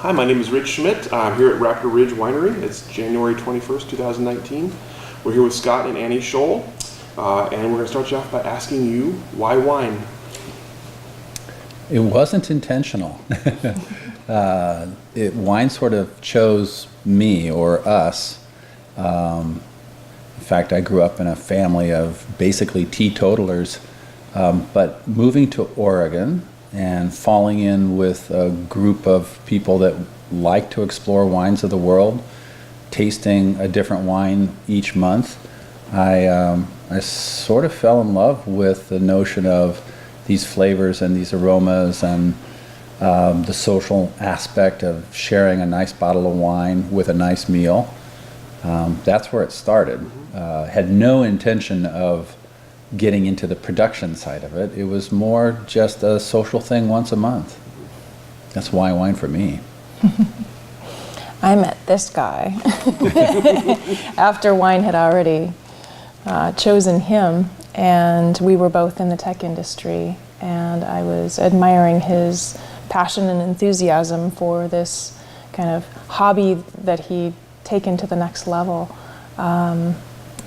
Hi, my name is Rich Schmidt. I'm here at Raptor Ridge Winery. It's January 21st, 2019. We're here with Scott and Annie Shull, and we're going to start you off by asking you, why wine? It wasn't intentional. Wine sort of chose me or us. In fact, I grew up in a family of basically teetotalers, but moving to Oregon and falling in with a group of people that like to explore wines of the world, tasting a different wine each month, I sort of fell in love with the notion of these flavors and these aromas and the social aspect of sharing a nice bottle of wine with a nice meal. That's where it started. Had no intention of getting into the production side of it. It was more just a social thing once a month. That's why wine for me. I met this guy after wine had already chosen him, and we were both in the tech industry, and I was admiring his passion and enthusiasm for this kind of hobby that he'd taken to the next level.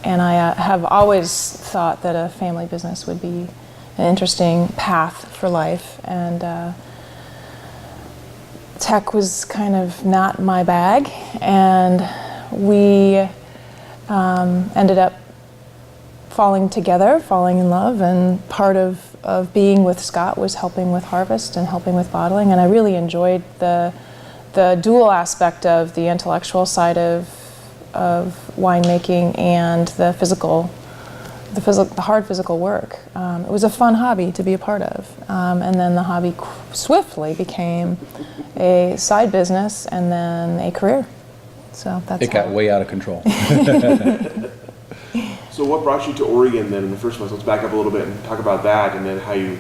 And I have always thought that a family business would be an interesting path for life, and tech was kind of not my bag, and we ended up falling together, falling in love, and part of being with Scott was helping with harvest and helping with bottling, and I really enjoyed the dual aspect of the intellectual side of winemaking and the hard physical work. It was a fun hobby to be a part of, and then the hobby swiftly became a side business and then a career. So that's it got way out of control. So what brought you to Oregon then in the first place? Let's back up a little bit and talk about that, and then how you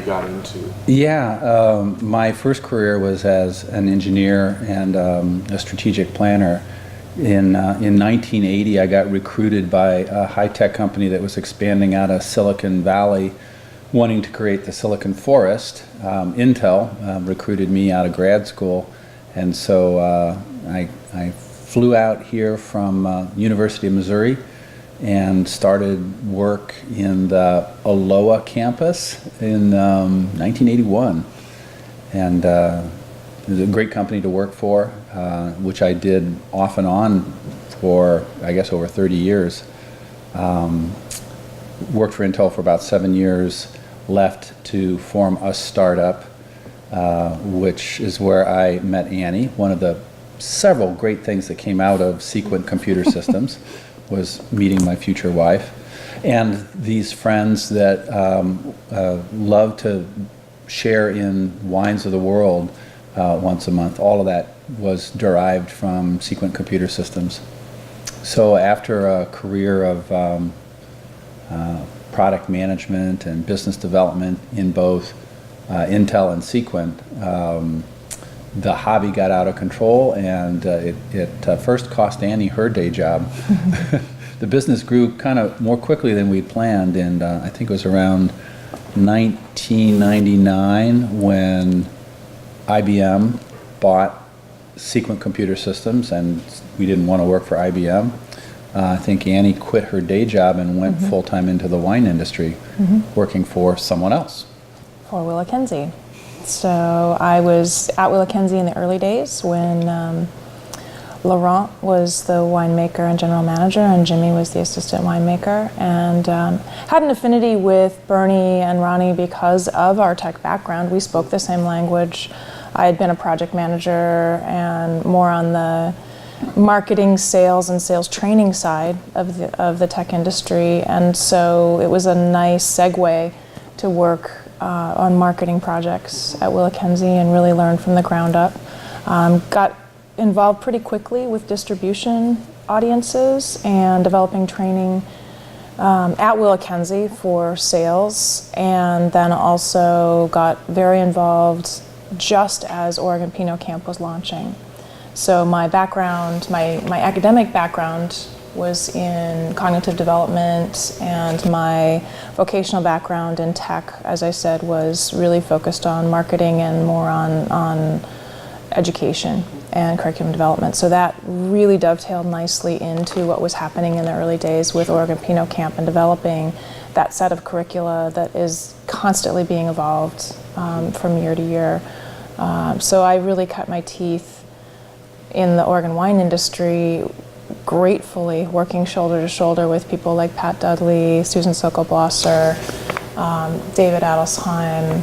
got into. Yeah, my first career was as an engineer and a strategic planner. In 1980, I got recruited by a high-tech company that was expanding out of Silicon Valley, wanting to create the Silicon Forest. Intel recruited me out of grad school, and so I flew out here from University of Missouri and started work in the Aloha campus in 1981. And it was a great company to work for, which I did off and on for, I guess, over 30 years. Worked for Intel for about 7 years, left to form a startup, which is where I met Annie. One of the several great things that came out of Sequent Computer Systems was meeting my future wife. And these friends that love to share in wines of the world once a month. All of that was derived from Sequent Computer Systems. So after a career of product management and business development in both Intel and Sequent, the hobby got out of control, and it first cost Annie her day job. The business grew kind of more quickly than we'd planned, and I think it was around 1999 when IBM bought Sequent Computer Systems, and we didn't want to work for IBM. I think Annie quit her day job and went full-time into the wine industry, working for someone else. For Willa Kenzie. So I was at Willa Kenzie in the early days when Laurent was the winemaker and general manager, and Jimmy was the assistant winemaker, and had an affinity with Bernie and Ronnie because of our tech background. We spoke the same language. I had been a project manager and more on the marketing, sales, and sales training side of the tech industry, and so it was a nice segue to work on marketing projects at Willa Kenzie and really learn from the ground up. Got involved pretty quickly with distribution audiences and developing training at Willa Kenzie for sales, and then also got very involved just as Oregon Pinot Camp was launching. So my background, my academic background was in cognitive development, and my vocational background in tech, as I said, was really focused on marketing and more on education and curriculum development. So that really dovetailed nicely into what was happening in the early days with Oregon Pinot Camp and developing that set of curricula that is constantly being evolved from year to year. So I really cut my teeth in the Oregon wine industry, gratefully working shoulder to shoulder with people like Pat Dudley, Susan Sokol-Blosser, David Adelsheim,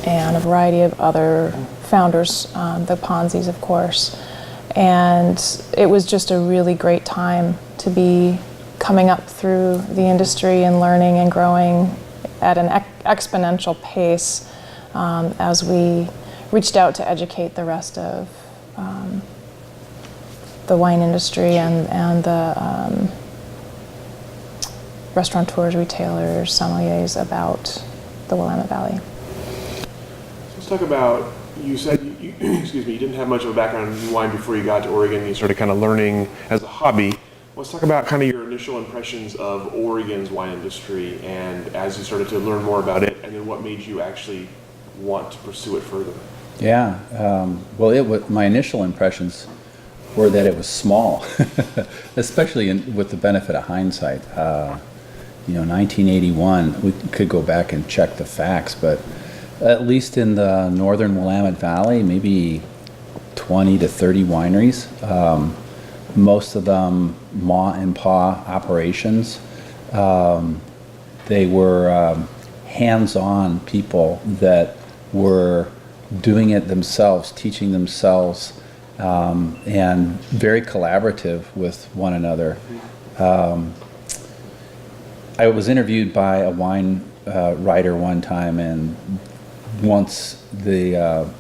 and a variety of other founders, the Ponzis, of course. And it was just a really great time to be coming up through the industry and learning and growing at an exponential pace as we reached out to educate the rest of the wine industry and the restaurateurs, retailers, sommeliers about the Willamette Valley. Let's talk about, you said, excuse me, you didn't have much of a background in wine before you got to Oregon. You started kind of learning as a hobby. Let's talk about kind of your initial impressions of Oregon's wine industry and as you started to learn more about it, and then what made you actually want to pursue it further. Yeah, well, my initial impressions were that it was small, especially with the benefit of hindsight. 1981, we could go back and check the facts, but at least in the northern Willamette Valley, maybe 20 to 30 wineries. Most of them ma and pa operations. They were hands-on people that were doing it themselves, teaching themselves, and very collaborative with one another. I was interviewed by a wine writer one time, and once the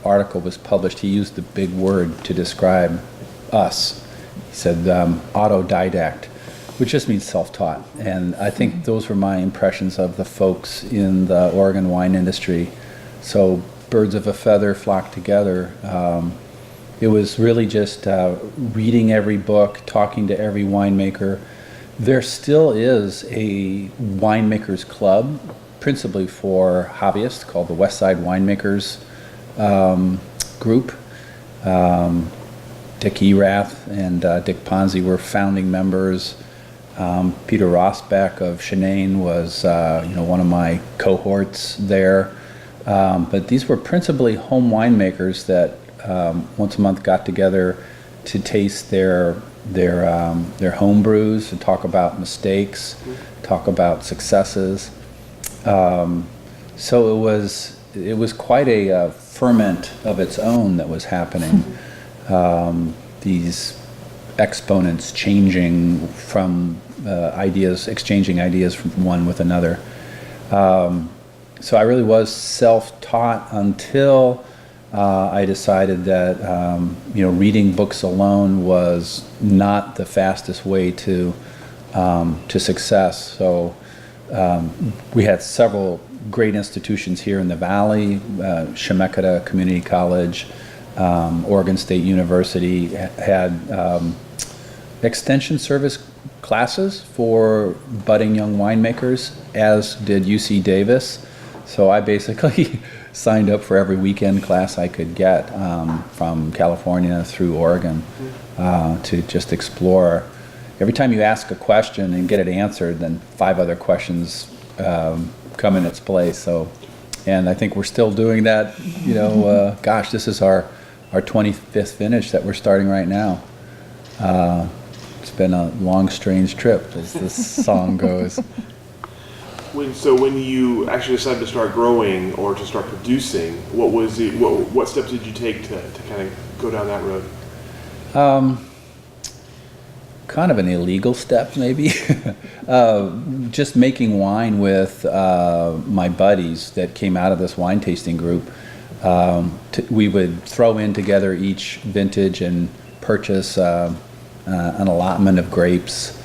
article was published, he used the big word to describe us. He said autodidact, which just means self-taught. And I think those were my impressions of the folks in the Oregon wine industry. So birds of a feather flock together. It was really just reading every book, talking to every winemaker. There still is a winemakers club, principally for hobbyists, called the Westside Winemakers Group. Dick Erath and Dick Ponzi were founding members. Peter Rosbach of Shenane was one of my cohorts there. But these were principally home winemakers that once a month got together to taste their home brews, to talk about mistakes, talk about successes. So it was quite a ferment of its own that was happening. These exponents changing from ideas, exchanging ideas from one with another. So I really was self-taught until I decided that reading books alone was not the fastest way to success. So we had several great institutions here in the Valley. Chemeketa Community College, Oregon State University had extension service classes for budding young winemakers, as did UC Davis. So I basically signed up for every weekend class I could get from California through Oregon to just explore. Every time you ask a question and get it answered, then 5 other questions come in its place. So, and I think we're still doing that. Gosh, this is our 25th vintage that we're starting right now. It's been a long, strange trip, as this song goes. When you actually decided to start growing or to start producing, what steps did you take to kind of go down that road? Kind of an illegal step, maybe. Just making wine with my buddies that came out of this wine tasting group. We would throw in together each vintage and purchase an allotment of grapes.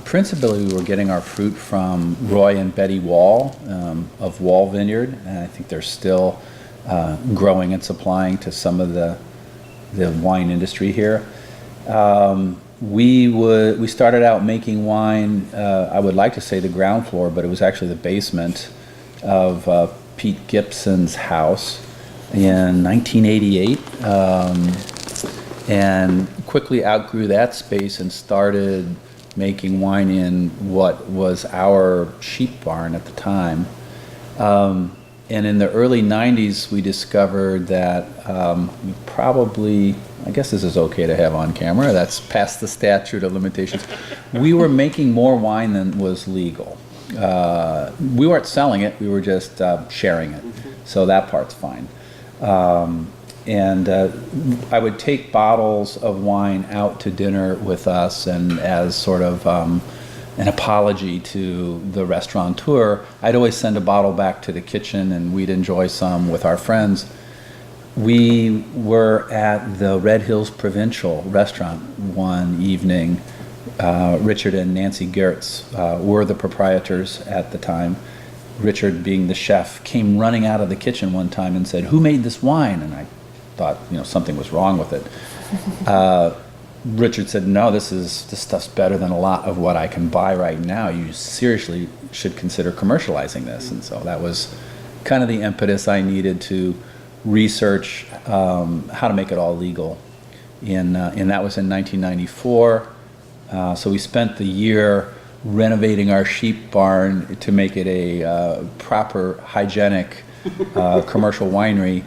Principally, we were getting our fruit from Roy and Betty Wall of Wall Vineyard, and I think they're still growing and supplying to some of the wine industry here. We started out making wine, I would like to say the ground floor, but it was actually the basement of Pete Gibson's house. in 1988, and quickly outgrew that space and started making wine in what was our sheep barn at the time. And in the early 90s, we discovered that we probably, I guess this is okay to have on camera, that's past the statute of limitations. We were making more wine than was legal. We weren't selling it, we were just sharing it. So that part's fine. And I would take bottles of wine out to dinner with us, and as sort of an apology to the restaurateur, I'd always send a bottle back to the kitchen and we'd enjoy some with our friends. We were at the Red Hills Provincial restaurant one evening. Richard and Nancy Gertz were the proprietors at the time. Richard, being the chef, came running out of the kitchen one time and said, "Who made this wine?" And I thought, something was wrong with it. Richard said, "No, this stuff's better than a lot of what I can buy right now. You seriously should consider commercializing this." And so that was kind of the impetus I needed to research how to make it all legal. And that was in 1994. So we spent the year renovating our sheep barn to make it a proper, hygienic commercial winery.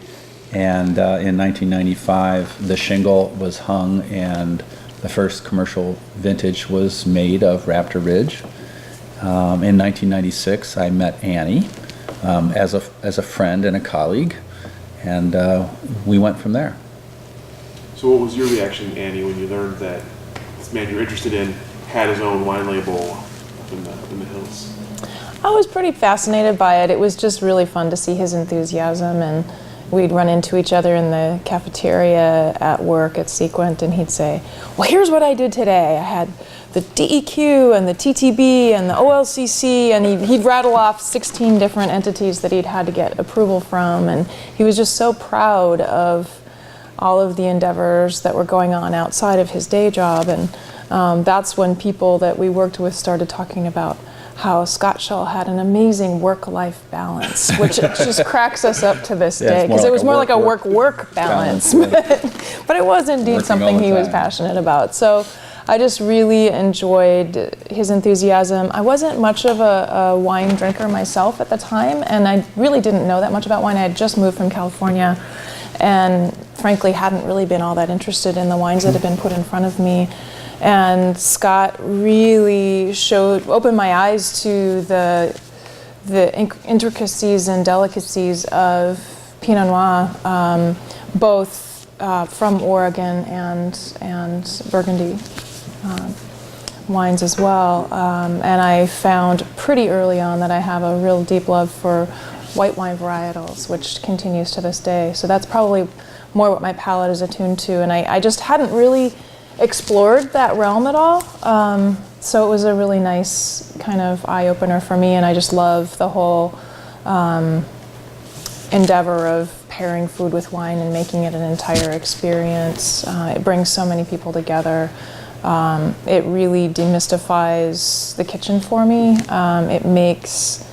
And in 1995, the shingle was hung and the first commercial vintage was made of Raptor Ridge. In 1996, I met Annie as a friend and a colleague, and we went from there. So what was your reaction, Annie, when you learned that this man you're interested in had his own wine label up in the hills? I was pretty fascinated by it. It was just really fun to see his enthusiasm, and we'd run into each other in the cafeteria at work at Sequent, and he'd say, "Well, here's what I did today. I had the DEQ and the TTB and the OLCC," and he'd rattle off 16 different entities that he'd had to get approval from, and he was just so proud of all of the endeavors that were going on outside of his day job. And that's when people that we worked with started talking about how Scott Shull had an amazing work-life balance, which just cracks us up to this day, because it was more like a work balance. But it was indeed something he was passionate about. So I just really enjoyed his enthusiasm. I wasn't much of a wine drinker myself at the time, and I really didn't know that much about wine. I had just moved from California and frankly hadn't really been all that interested in the wines that had been put in front of me. And Scott really opened my eyes to the intricacies and delicacies of Pinot Noir, both from Oregon and Burgundy wines as well. And I found pretty early on that I have a real deep love for white wine varietals, which continues to this day. So that's probably more what my palate is attuned to. And I just hadn't really explored that realm at all. So it was a really nice kind of eye-opener for me, and I just love the whole endeavor of pairing food with wine and making it an entire experience. It brings so many people together. It really demystifies the kitchen for me. It makes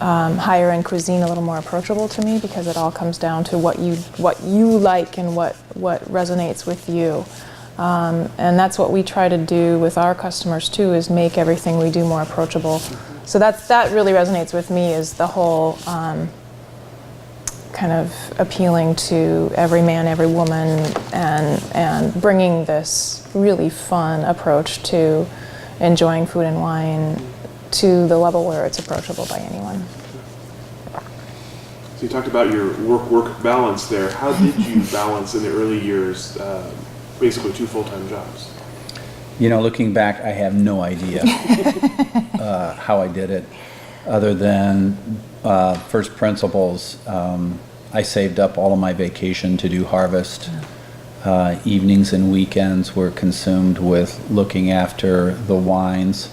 higher-end cuisine a little more approachable to me, because it all comes down to what you like and what resonates with you. And that's what we try to do with our customers too, is make everything we do more approachable. So that really resonates with me, is the whole kind of appealing to every man, every woman, and bringing this really fun approach to enjoying food and wine to the level where it's approachable by anyone. So you talked about your work balance there. How did you balance in the early years basically 2 full-time jobs? Looking back, I have no idea how I did it, other than first principles. I saved up all of my vacation to do harvest. Evenings and weekends were consumed with looking after the wines.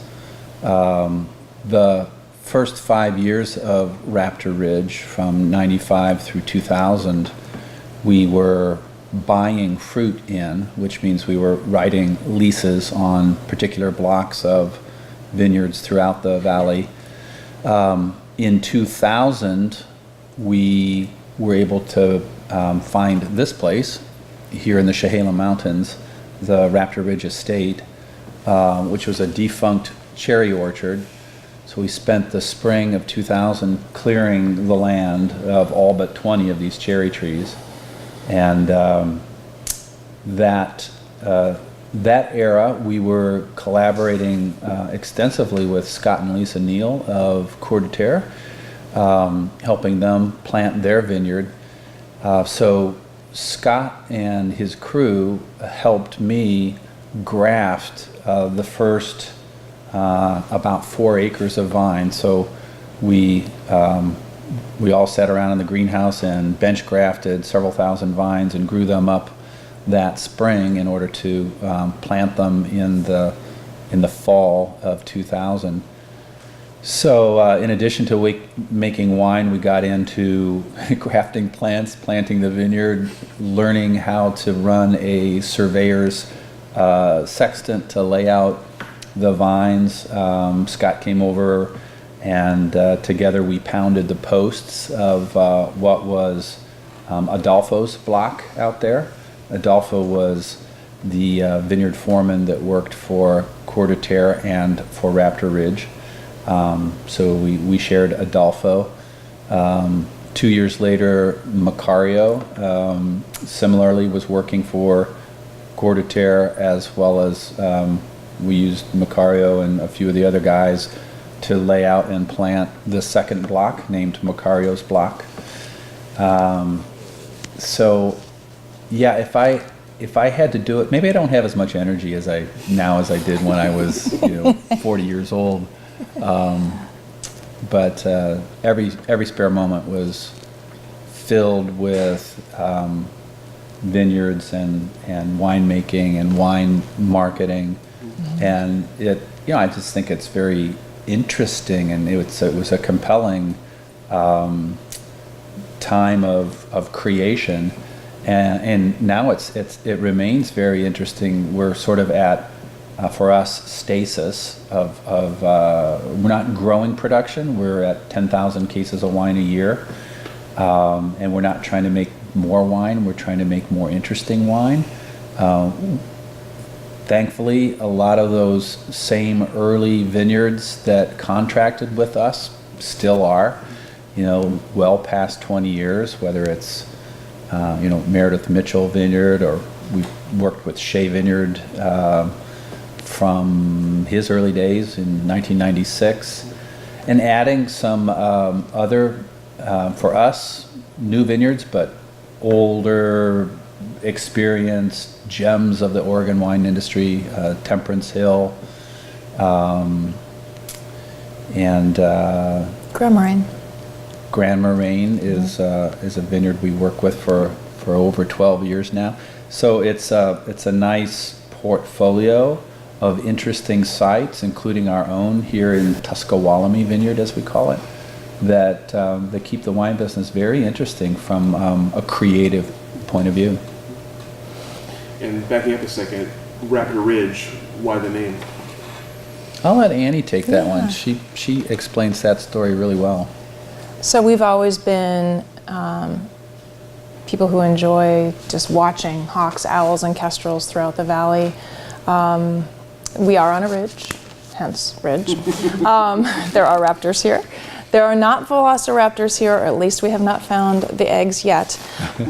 The first 5 years of Raptor Ridge, from 95 through 2000, we were buying fruit in, which means we were writing leases on particular blocks of vineyards throughout the valley. In 2000, we were able to find this place here in the Chehalem Mountains, the Raptor Ridge Estate, which was a defunct cherry orchard. So we spent the spring of 2000 clearing the land of all but 20 of these cherry trees. And that era, we were collaborating extensively with Scott and Lisa Neal of Coeur de Terre, helping them plant their vineyard. So Scott and his crew helped me graft the first about 4 acres of vine. So we all sat around in the greenhouse and bench grafted several thousand vines and grew them up that spring in order to plant them in the fall of 2000. So in addition to making wine, we got into grafting plants, planting the vineyard, learning how to run a surveyor's sextant to lay out the vines. Scott came over and together we pounded the posts of what was Adolfo's block out there. Adolfo was the vineyard foreman that worked for Coeur de Terre and for Raptor Ridge. So we shared Adolfo. 2 years later, Macario similarly was working for Coeur de Terre, as well as we used Macario and a few of the other guys to lay out and plant the second block, named Macario's block. So yeah, if I had to do it, maybe I don't have as much energy as I did when I was 40 years old. But every spare moment was filled with vineyards and winemaking and wine marketing, and I just think it's very interesting, and it was a compelling time of creation, and now it remains very interesting. We're sort of at for us stasis of we're not growing production. We're at 10,000 cases of wine a year, and we're not trying to make more wine. We're trying to make more interesting wine. Thankfully, a lot of those same early vineyards that contracted with us still are, well past 20 years, whether it's Meredith Mitchell Vineyard, or we've worked with Shea Vineyard from his early days in 1996, and adding some other, for us, new vineyards, but older, experienced gems of the Oregon wine industry, Temperance Hill, and Grand Moraine is a vineyard we work with for over 12 years now. So it's a nice portfolio of interesting sites, including our own here in Tuskawalami Vineyard, as we call it, that keep the wine business very interesting from a creative point of view. And backing up a second, Raptor Ridge, why the name? I'll let Annie take that one. She explains that story really well. So we've always been people who enjoy just watching hawks, owls, and kestrels throughout the valley. We are on a ridge, hence ridge. There are raptors here. There are not velociraptors here, or at least we have not found the eggs yet.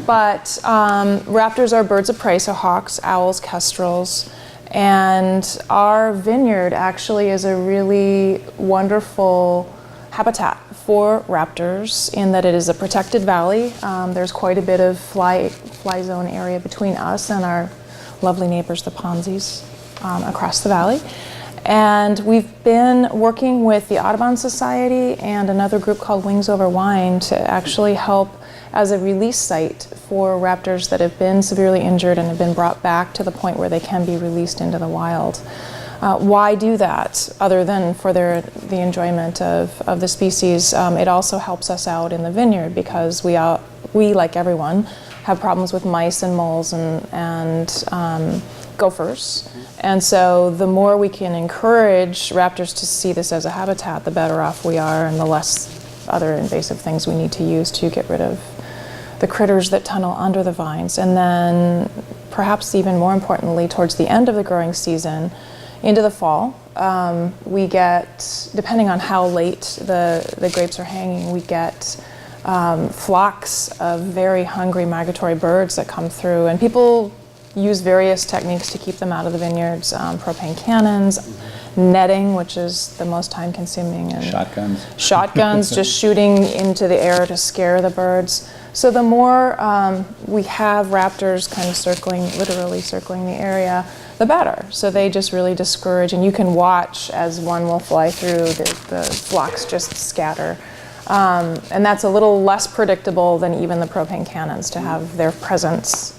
But raptors are birds of prey, so hawks, owls, kestrels. And our vineyard actually is a really wonderful habitat for raptors in that it is a protected valley. There's quite a bit of fly zone area between us and our lovely neighbors, the Ponzis, across the valley. And we've been working with the Audubon Society and another group called Wings Over Wine to actually help as a release site for raptors that have been severely injured and have been brought back to the point where they can be released into the wild. Why do that other than for the enjoyment of the species? It also helps us out in the vineyard because we, like everyone, have problems with mice and moles and gophers. And so the more we can encourage raptors to see this as a habitat, the better off we are and the less other invasive things we need to use to get rid of the critters that tunnel under the vines. And then perhaps even more importantly, towards the end of the growing season, into the fall, we get, depending on how late the grapes are hanging, we get flocks of very hungry migratory birds that come through. And people use various techniques to keep them out of the vineyards, propane cannons, netting, which is the most time consuming, and shotguns, just shooting into the air to scare the birds. So the more we have raptors kind of literally circling the area, the better. So they just really discourage, and you can watch as one will fly through, the flocks just scatter. And that's a little less predictable than even the propane cannons to have their presence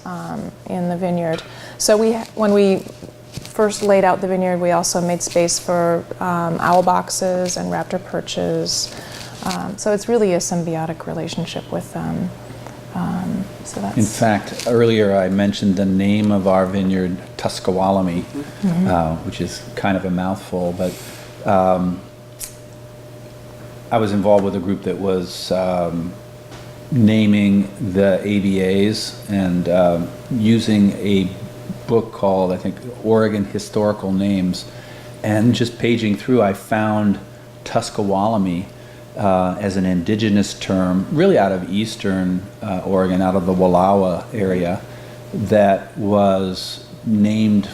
in the vineyard. So when we first laid out the vineyard, we also made space for owl boxes and raptor perches. So it's really a symbiotic relationship with them. So that's. In fact, earlier I mentioned the name of our vineyard, Tuscawalamy, which is kind of a mouthful, but I was involved with a group that was naming the AVAs and using a book called, I think, Oregon Historical Names. And just paging through, I found Tuscawalamy as an indigenous term, really out of eastern Oregon, out of the Wallowa area, that was naming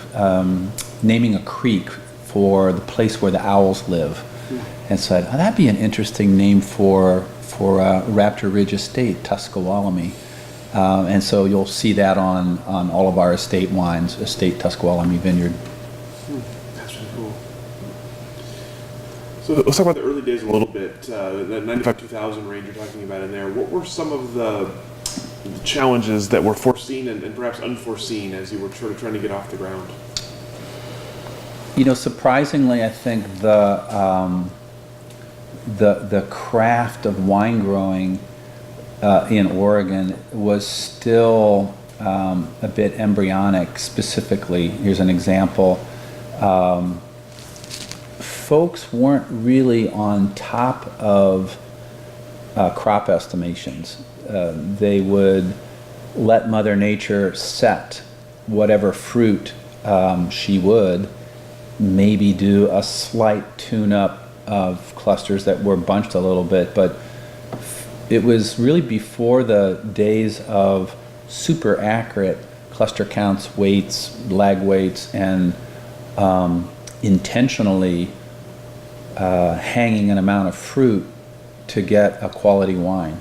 a creek for the place where the owls live. And said, oh, that'd be an interesting name for Raptor Ridge Estate, Tuscawalamy. And so you'll see that on all of our estate wines, Estate Tuscawalamy Vineyard. That's really cool. So let's talk about the early days a little bit. That 95-2000 range you're talking about in there. What were some of the challenges that were foreseen and perhaps unforeseen as you were sort of trying to get off the ground? You know, surprisingly, I think the craft of wine growing in Oregon was still a bit embryonic. Specifically, here's an example. Folks weren't really on top of crop estimations. They would let Mother Nature set whatever fruit she would, maybe do a slight tune-up of clusters that were bunched a little bit, but it was really before the days of super accurate cluster counts, weights, lag weights, and intentionally hanging an amount of fruit to get a quality wine.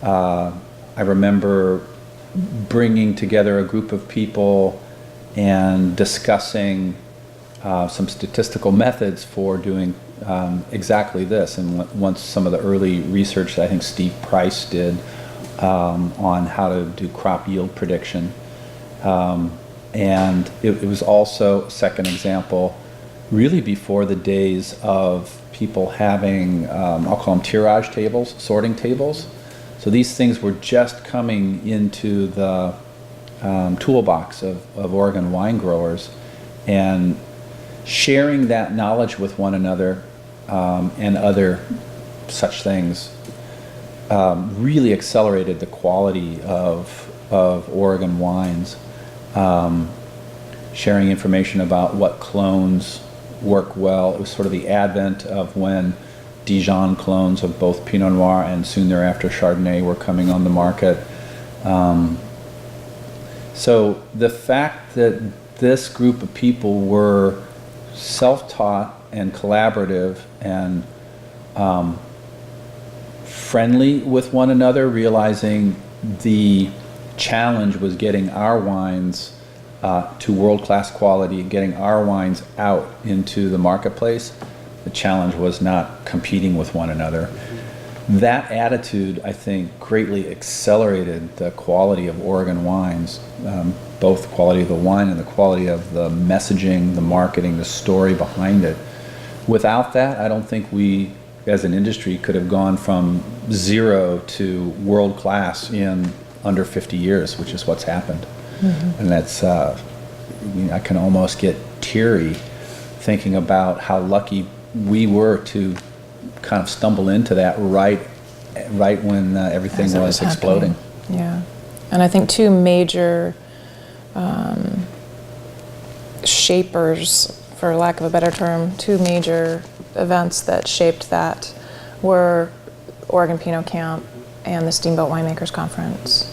I remember bringing together a group of people and discussing some statistical methods for doing exactly this. And once some of the early research that I think Steve Price did on how to do crop yield prediction. And it was also, second example, really before the days of people having, I'll call them tirage tables, sorting tables. So these things were just coming into the toolbox of Oregon wine growers, and sharing that knowledge with one another and other such things really accelerated the quality of Oregon wines. Sharing information about what clones work well. It was sort of the advent of when Dijon clones of both Pinot Noir and soon thereafter Chardonnay were coming on the market. So the fact that this group of people were self-taught and collaborative and friendly with one another, realizing the challenge was getting our wines to world-class quality, getting our wines out into the marketplace. The challenge was not competing with one another. That attitude, I think, greatly accelerated the quality of Oregon wines, both the quality of the wine and the quality of the messaging, the marketing, the story behind it. Without that, I don't think we, as an industry, could have gone from zero to world-class in under 50 years, which is what's happened. Mm-hmm. And that's, I can almost get teary thinking about how lucky we were to kind of stumble into that right when everything was exploding. Yeah. And I think two major shapers, for lack of a better term, two major events that shaped that were Oregon Pinot Camp and the Steamboat Winemakers Conference,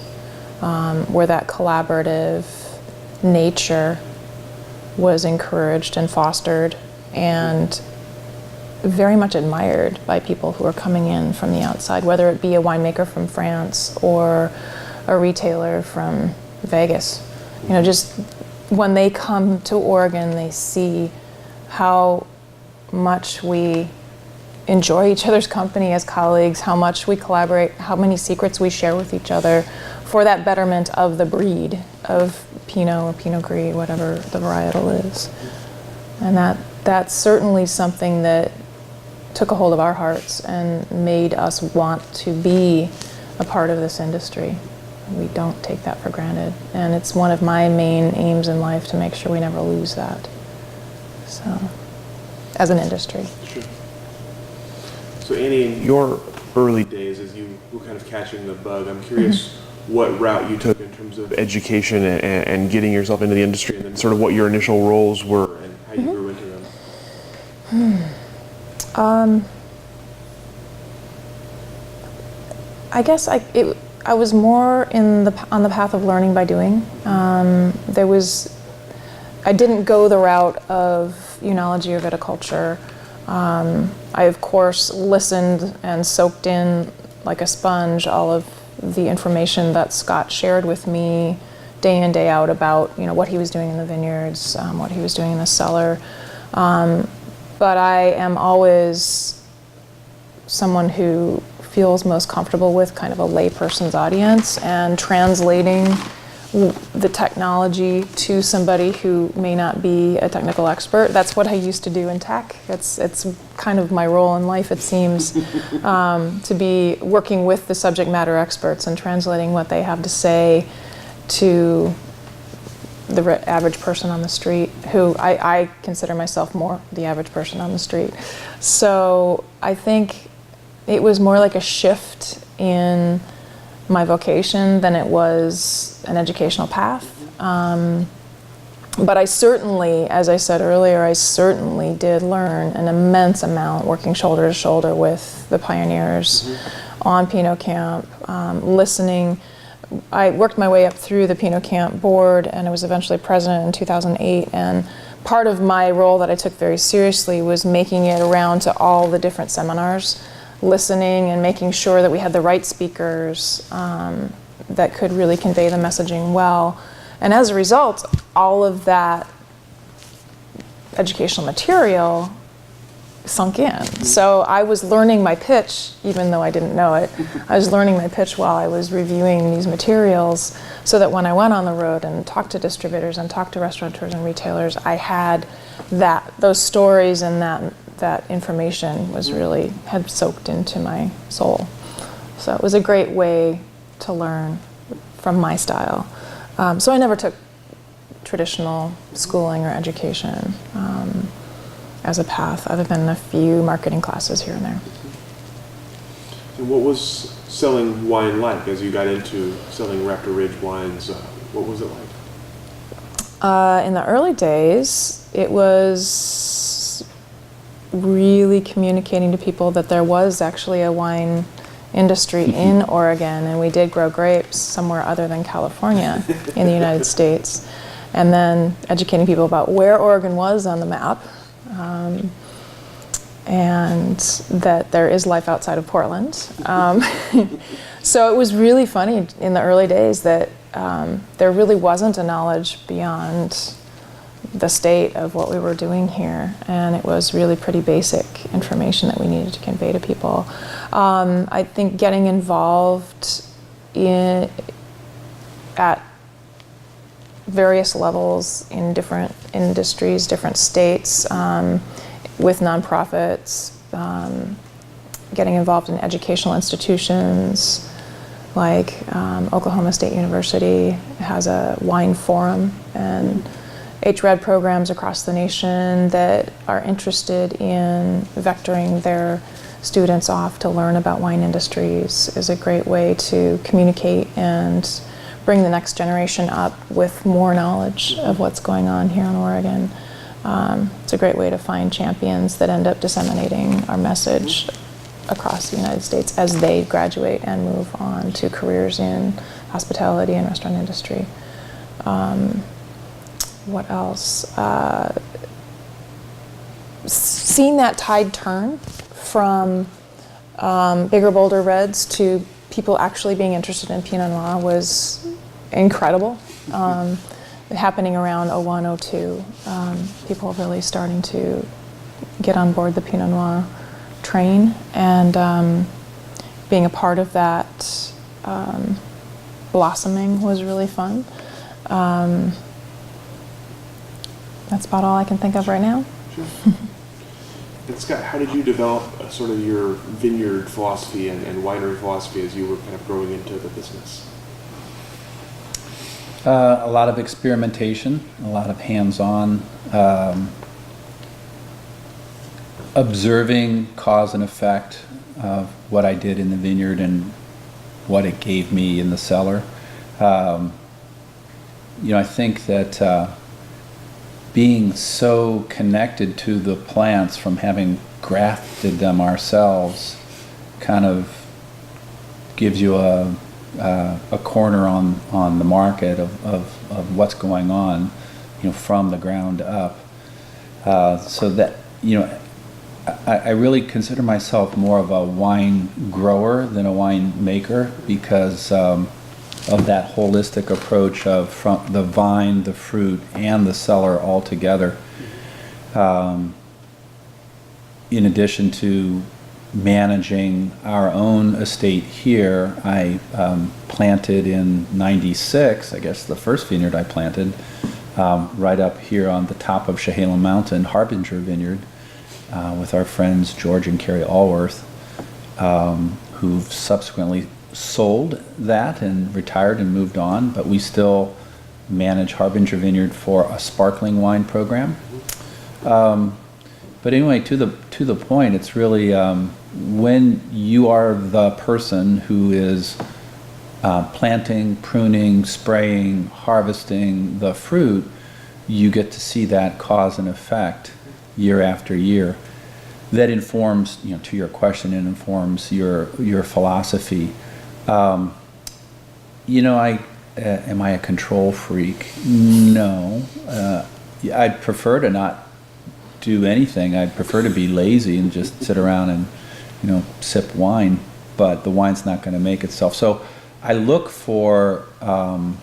where that collaborative nature was encouraged and fostered and very much admired by people who are coming in from the outside, whether it be a winemaker from France or a retailer from Vegas. You know, just when they come to Oregon, they see how much we enjoy each other's company as colleagues, how much we collaborate, how many secrets we share with each other for that betterment of the breed of Pinot or Pinot Gris, whatever the varietal is. And that's certainly something that took a hold of our hearts and made us want to be a part of this industry. We don't take that for granted. And it's one of my main aims in life to make sure we never lose that. So, as an industry. Sure. So Annie, in your early days as you were kind of catching the bug, I'm curious what route you took in terms of education and getting yourself into the industry, and then sort of what your initial roles were and how you grew into them. I guess I was more on the path of learning by doing. I didn't go the route of enology or viticulture. I, of course, listened and soaked in like a sponge all of the information that Scott shared with me day in, day out about, you know, what he was doing in the vineyards, what he was doing in the cellar. But I am always someone who feels most comfortable with kind of a layperson's audience and translating the technology to somebody who may not be a technical expert. That's what I used to do in tech. It's kind of my role in life, it seems, to be working with the subject matter experts and translating what they have to say to the average person on the street, who I consider myself more the average person on the street. So I think it was more like a shift in my vocation than it was an educational path. But I certainly, as I said earlier, I certainly did learn an immense amount working shoulder to shoulder with the pioneers on Pinot Camp, listening. I worked my way up through the Pinot Camp board, and I was eventually president in 2008. And part of my role that I took very seriously was making it around to all the different seminars, listening and making sure that we had the right speakers that could really convey the messaging well. And as a result, all of that educational material sunk in. So I was learning my pitch, even though I didn't know it. I was learning my pitch while I was reviewing these materials, so that when I went on the road and talked to distributors and talked to restaurateurs and retailers, I had those stories and that information was really had soaked into my soul. So it was a great way to learn from my style. So I never took traditional schooling or education as a path, other than a few marketing classes here and there. And what was selling wine like as you got into selling Raptor Ridge wines? What was it like? In the early days, it was really communicating to people that there was actually a wine industry in Oregon, and we did grow grapes somewhere other than California in the United States. And then educating people about where Oregon was on the map, and that there is life outside of Portland. So it was really funny in the early days that there really wasn't a knowledge beyond the state of what we were doing here, and it was really pretty basic information that we needed to convey to people. I think getting involved at various levels in different industries, different states, with nonprofits, getting involved in educational institutions, like Oklahoma State University has a wine forum, and HRED programs across the nation that are interested in vectoring their students off to learn about wine industries is a great way to communicate and bring the next generation up with more knowledge of what's going on here in Oregon. It's a great way to find champions that end up disseminating our message across the United States as they graduate and move on to careers in hospitality and restaurant industry. What else? Seeing that tide turn from bigger, bolder reds to people actually being interested in Pinot Noir was incredible. Happening around 01, 02, people really starting to get on board the Pinot Noir train, and being a part of that blossoming was really fun. That's about all I can think of right now. Sure. And Scott, how did you develop sort of your vineyard philosophy and winery philosophy as you were kind of growing into the business? A lot of experimentation, a lot of hands-on, observing cause and effect of what I did in the vineyard and what it gave me in the cellar. I think that being so connected to the plants from having grafted them ourselves kind of gives you a corner on the market of what's going on, from the ground up. So that, I really consider myself more of a wine grower than a wine maker because of that holistic approach of from the vine, the fruit, and the cellar all together. In addition to managing our own estate here, I planted in '96, I guess the first vineyard I planted, right up here on the top of Chehalem Mountain, Harbinger Vineyard, with our friends George and Carrie Allworth, who've subsequently sold that and retired and moved on, but we still manage Harbinger Vineyard for a sparkling wine program. But anyway, to the point, it's really when you are the person who is planting, pruning, spraying, harvesting the fruit, you get to see that cause and effect year after year. That informs, to your question, it informs your philosophy. Am I a control freak? No. I'd prefer to not do anything. I'd prefer to be lazy and just sit around and, sip wine, but the wine's not going to make itself. So I look for the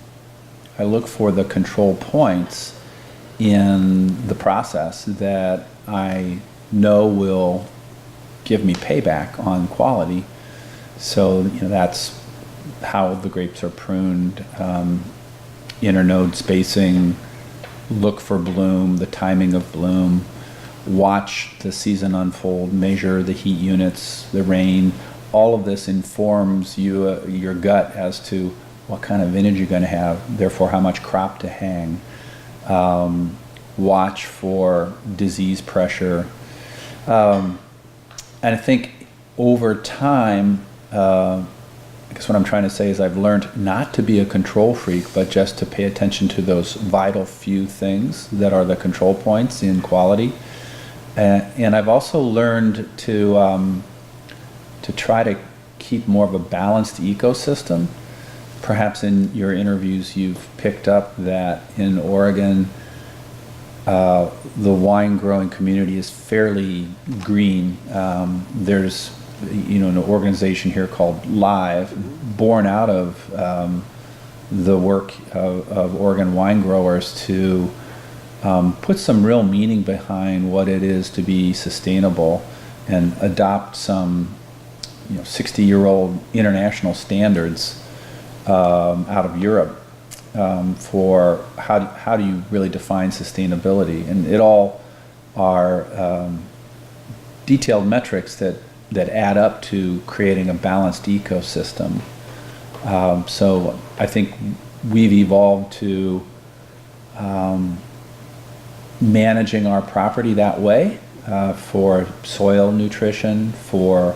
control points in the process that I know will give me payback on quality. So that's how the grapes are pruned, internode spacing, look for bloom, the timing of bloom, watch the season unfold, measure the heat units, the rain. All of this informs your gut as to what kind of vintage you're going to have, therefore how much crop to hang. Watch for disease pressure. And I think over time, I guess what I'm trying to say is I've learned not to be a control freak, but just to pay attention to those vital few things that are the control points in quality. And I've also learned to try to keep more of a balanced ecosystem. Perhaps in your interviews you've picked up that in Oregon, the wine growing community is fairly green. There's an organization here called Live, born out of the work of Oregon wine growers to put some real meaning behind what it is to be sustainable and adopt some 60-year-old international standards out of Europe for how do you really define sustainability. And it all are detailed metrics that add up to creating a balanced ecosystem. So I think we've evolved to managing our property that way, for soil nutrition, for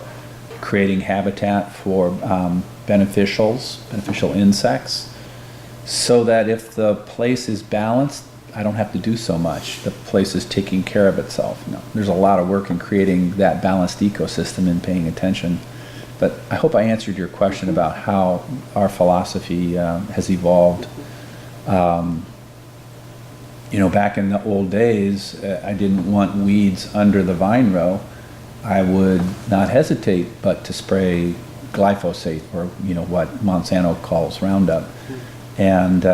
creating habitat for beneficial insects, so that if the place is balanced, I don't have to do so much. The place is taking care of itself. There's a lot of work in creating that balanced ecosystem and paying attention. But I hope I answered your question about how our philosophy has evolved. Back in the old days, I didn't want weeds under the vine row. I would not hesitate but to spray glyphosate, or what Monsanto calls Roundup. And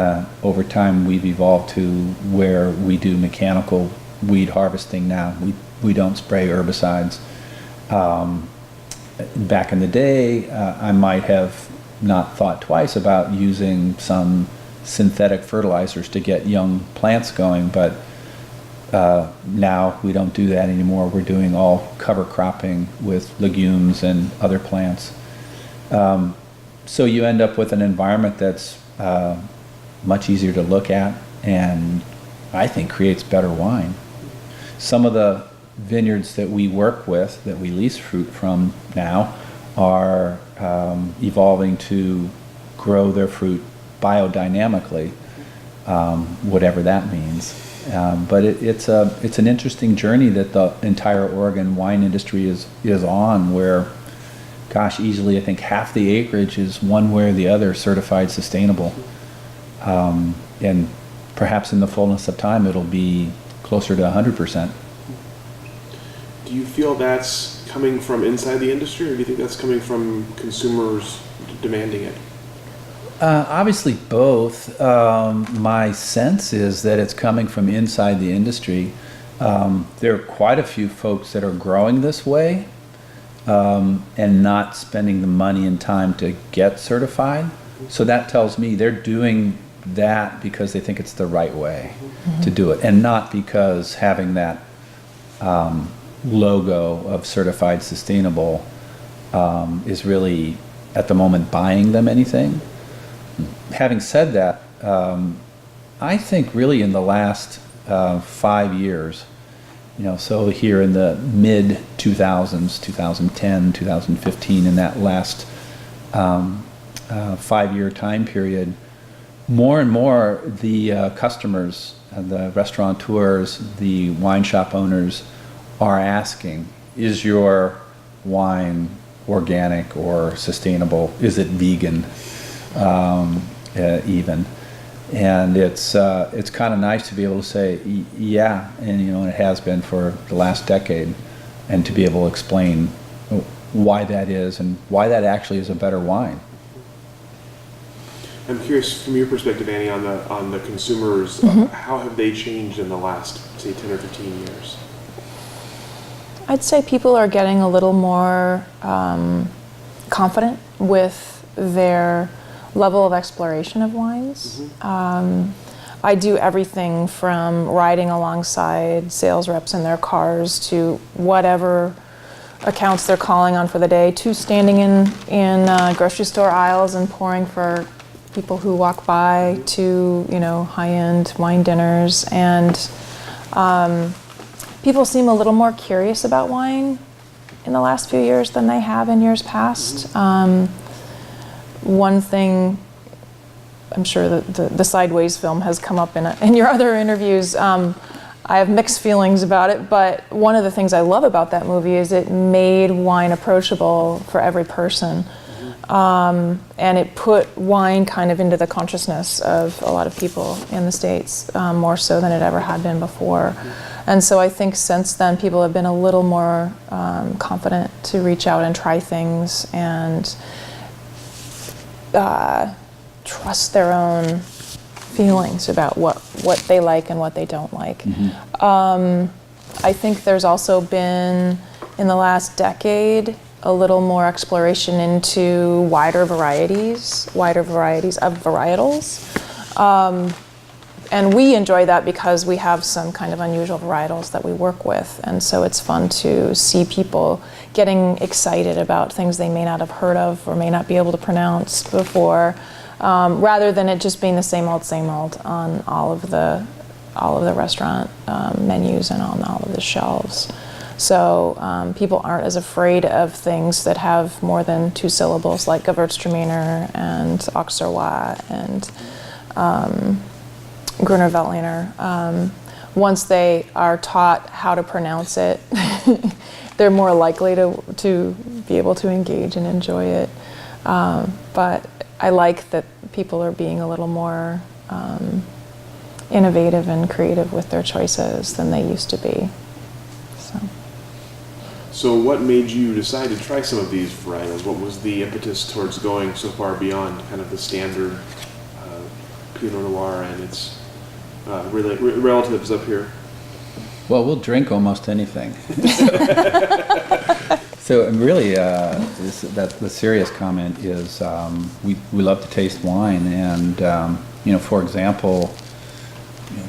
over time, we've evolved to where we do mechanical weed harvesting now. We don't spray herbicides. Back in the day, I might have not thought twice about using some synthetic fertilizers to get young plants going, but now we don't do that anymore. We're doing all cover cropping with legumes and other plants. So you end up with an environment that's much easier to look at, and I think creates better wine. Some of the vineyards that we work with, that we lease fruit from now, are evolving to grow their fruit biodynamically, whatever that means. But it's an interesting journey that the entire Oregon wine industry is on, where, gosh, easily I think half the acreage is one way or the other certified sustainable. And perhaps in the fullness of time it'll be closer to 100%. Do you feel that's coming from inside the industry, or do you think that's coming from consumers demanding it? Obviously both. My sense is that it's coming from inside the industry. There are quite a few folks that are growing this way and not spending the money and time to get certified. So that tells me they're doing that because they think it's the right way to do it, and not because having that logo of certified sustainable is really at the moment buying them anything. Having said that, I think really in the last 5 years, so here in the mid 2000s, 2010, 2015, in that last 5-year time period, more and more the customers, the restaurateurs, the wine shop owners are asking, is your wine organic or sustainable? Is it vegan? Even, and it's kind of nice to be able to say yeah, and it has been for the last decade, and to be able to explain why that is and why that actually is a better wine. I'm curious from your perspective, Annie, on the consumers. How have they changed in the last, say, 10 or 15 years? I'd say people are getting a little more confident with their level of exploration of wines. I do everything from riding alongside sales reps in their cars to whatever accounts they're calling on for the day, to standing in grocery store aisles and pouring for people who walk by, to high-end wine dinners. And people seem a little more curious about wine in the last few years than they have in years past. One thing, I'm sure that the Sideways film has come up in your other interviews. I have mixed feelings about it, but one of the things I love about that movie is it made wine approachable for every person. And it put wine kind of into the consciousness of a lot of people in the States, more so than it ever had been before. And so I think since then people have been a little more confident to reach out and try things and trust their own feelings about what they like and what they don't like. I think there's also been, in the last decade, a little more exploration into wider varieties of varietals. And we enjoy that because we have some kind of unusual varietals that we work with. And so it's fun to see people getting excited about things they may not have heard of or may not be able to pronounce before, rather than it just being the same old on all of the restaurant menus and on all of the shelves. So people aren't as afraid of things that have more than 2 syllables, like Gewürztraminer and Auxerrois and Gruner Veltliner. Once they are taught how to pronounce it, they're more likely to be able to engage and enjoy it. But I like that people are being a little more innovative and creative with their choices than they used to be. So what made you decide to try some of these varietals? What was the impetus towards going so far beyond kind of the standard Pinot Noir and its relatives up here? Well, we'll drink almost anything. So really, the serious comment is we love to taste wine, and for example,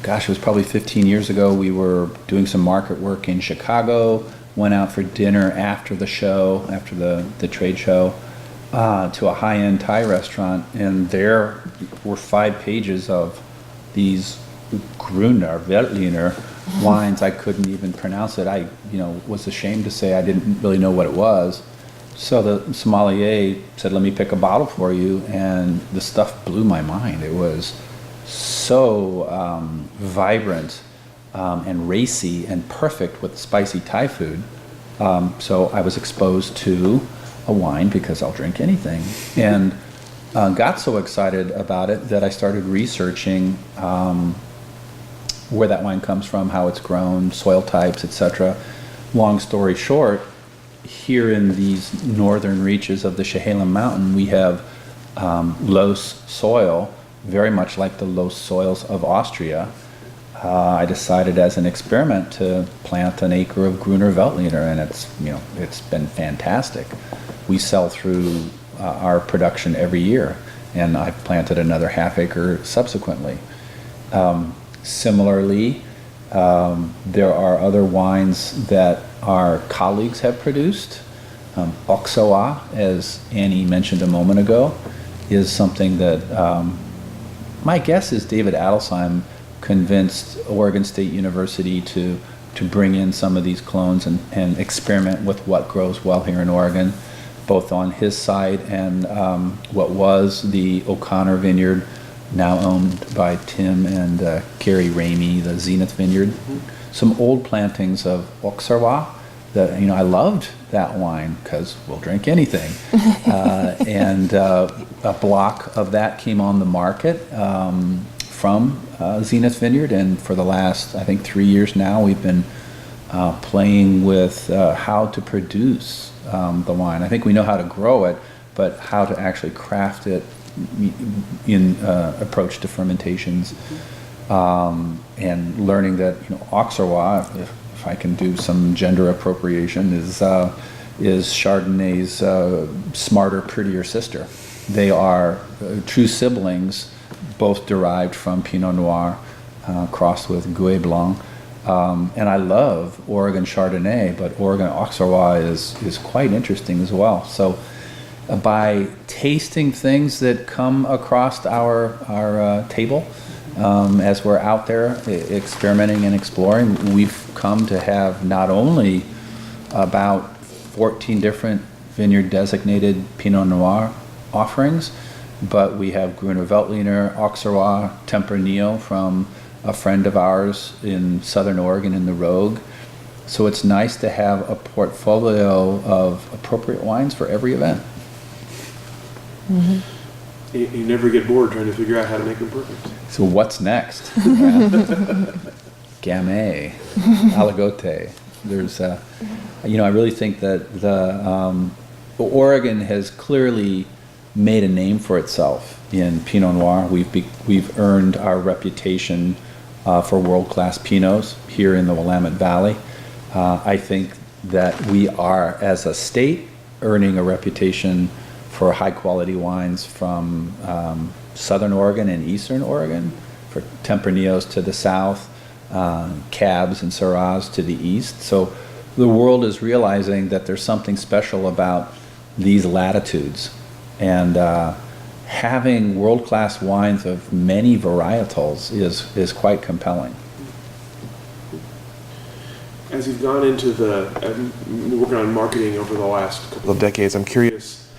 gosh, it was probably 15 years ago. We were doing some market work in Chicago. Went out for dinner after the show, after the trade show, to a high-end Thai restaurant, and there were 5 pages of these Gruner Veltliner wines. I couldn't even pronounce it. I, was ashamed to say I didn't really know what it was. So the sommelier said, "Let me pick a bottle for you," and the stuff blew my mind. It was so vibrant and racy and perfect with spicy Thai food. So I was exposed to a wine because I'll drink anything, and got so excited about it that I started researching where that wine comes from, how it's grown, soil types, etc. Long story short, here in these northern reaches of the Shull Mountain, we have loess soil, very much like the loess soils of Austria. I decided as an experiment to plant an acre of Gruner Veltliner, and it's been fantastic. We sell through our production every year, and I've planted another half acre subsequently. Similarly, there are other wines that our colleagues have produced. Auxerrois, as Annie mentioned a moment ago, is something that my guess is David Adelsheim convinced Oregon State University to bring in some of these clones and experiment with what grows well here in Oregon, both on his side and what was the O'Connor Vineyard, now owned by Tim and Gary Ramey, the Zenith Vineyard. Mm-hmm. Some old plantings of Auxerrois that, I loved that wine because we'll drink anything. And a block of that came on the market from Zenith Vineyard, and for the last, I think, 3 years now, we've been playing with how to produce the wine. I think we know how to grow it, but how to actually craft it in approach to fermentations, and learning that Auxerrois, if I can do some gender appropriation, is Chardonnay's smarter, prettier sister. They are true siblings, both derived from Pinot Noir, crossed with Gouais Blanc. And I love Oregon Chardonnay, but Oregon Auxerrois is quite interesting as well. So by tasting things that come across our table, as we're out there experimenting and exploring, we've come to have not only about 14 different vineyard designated Pinot Noir offerings, but we have Gruner Veltliner, Auxerrois, Tempranillo from a friend of ours in Southern Oregon in the Rogue. So it's nice to have a portfolio of appropriate wines for every event. Mm-hmm. You never get bored trying to figure out how to make them perfect. So what's next? Gamay, Aligote. There's, I really think that the Oregon has clearly made a name for itself in Pinot Noir. We've earned our reputation for world-class Pinots here in the Willamette Valley. I think that we are, as a state, earning a reputation for high-quality wines from Southern Oregon and Eastern Oregon, for Tempranillos to the south, Cabs and Syrahs to the east. So the world is realizing that there's something special about these latitudes. And having world-class wines of many varietals is quite compelling. as you've gone into working on marketing over the last couple of decades, I'm curious.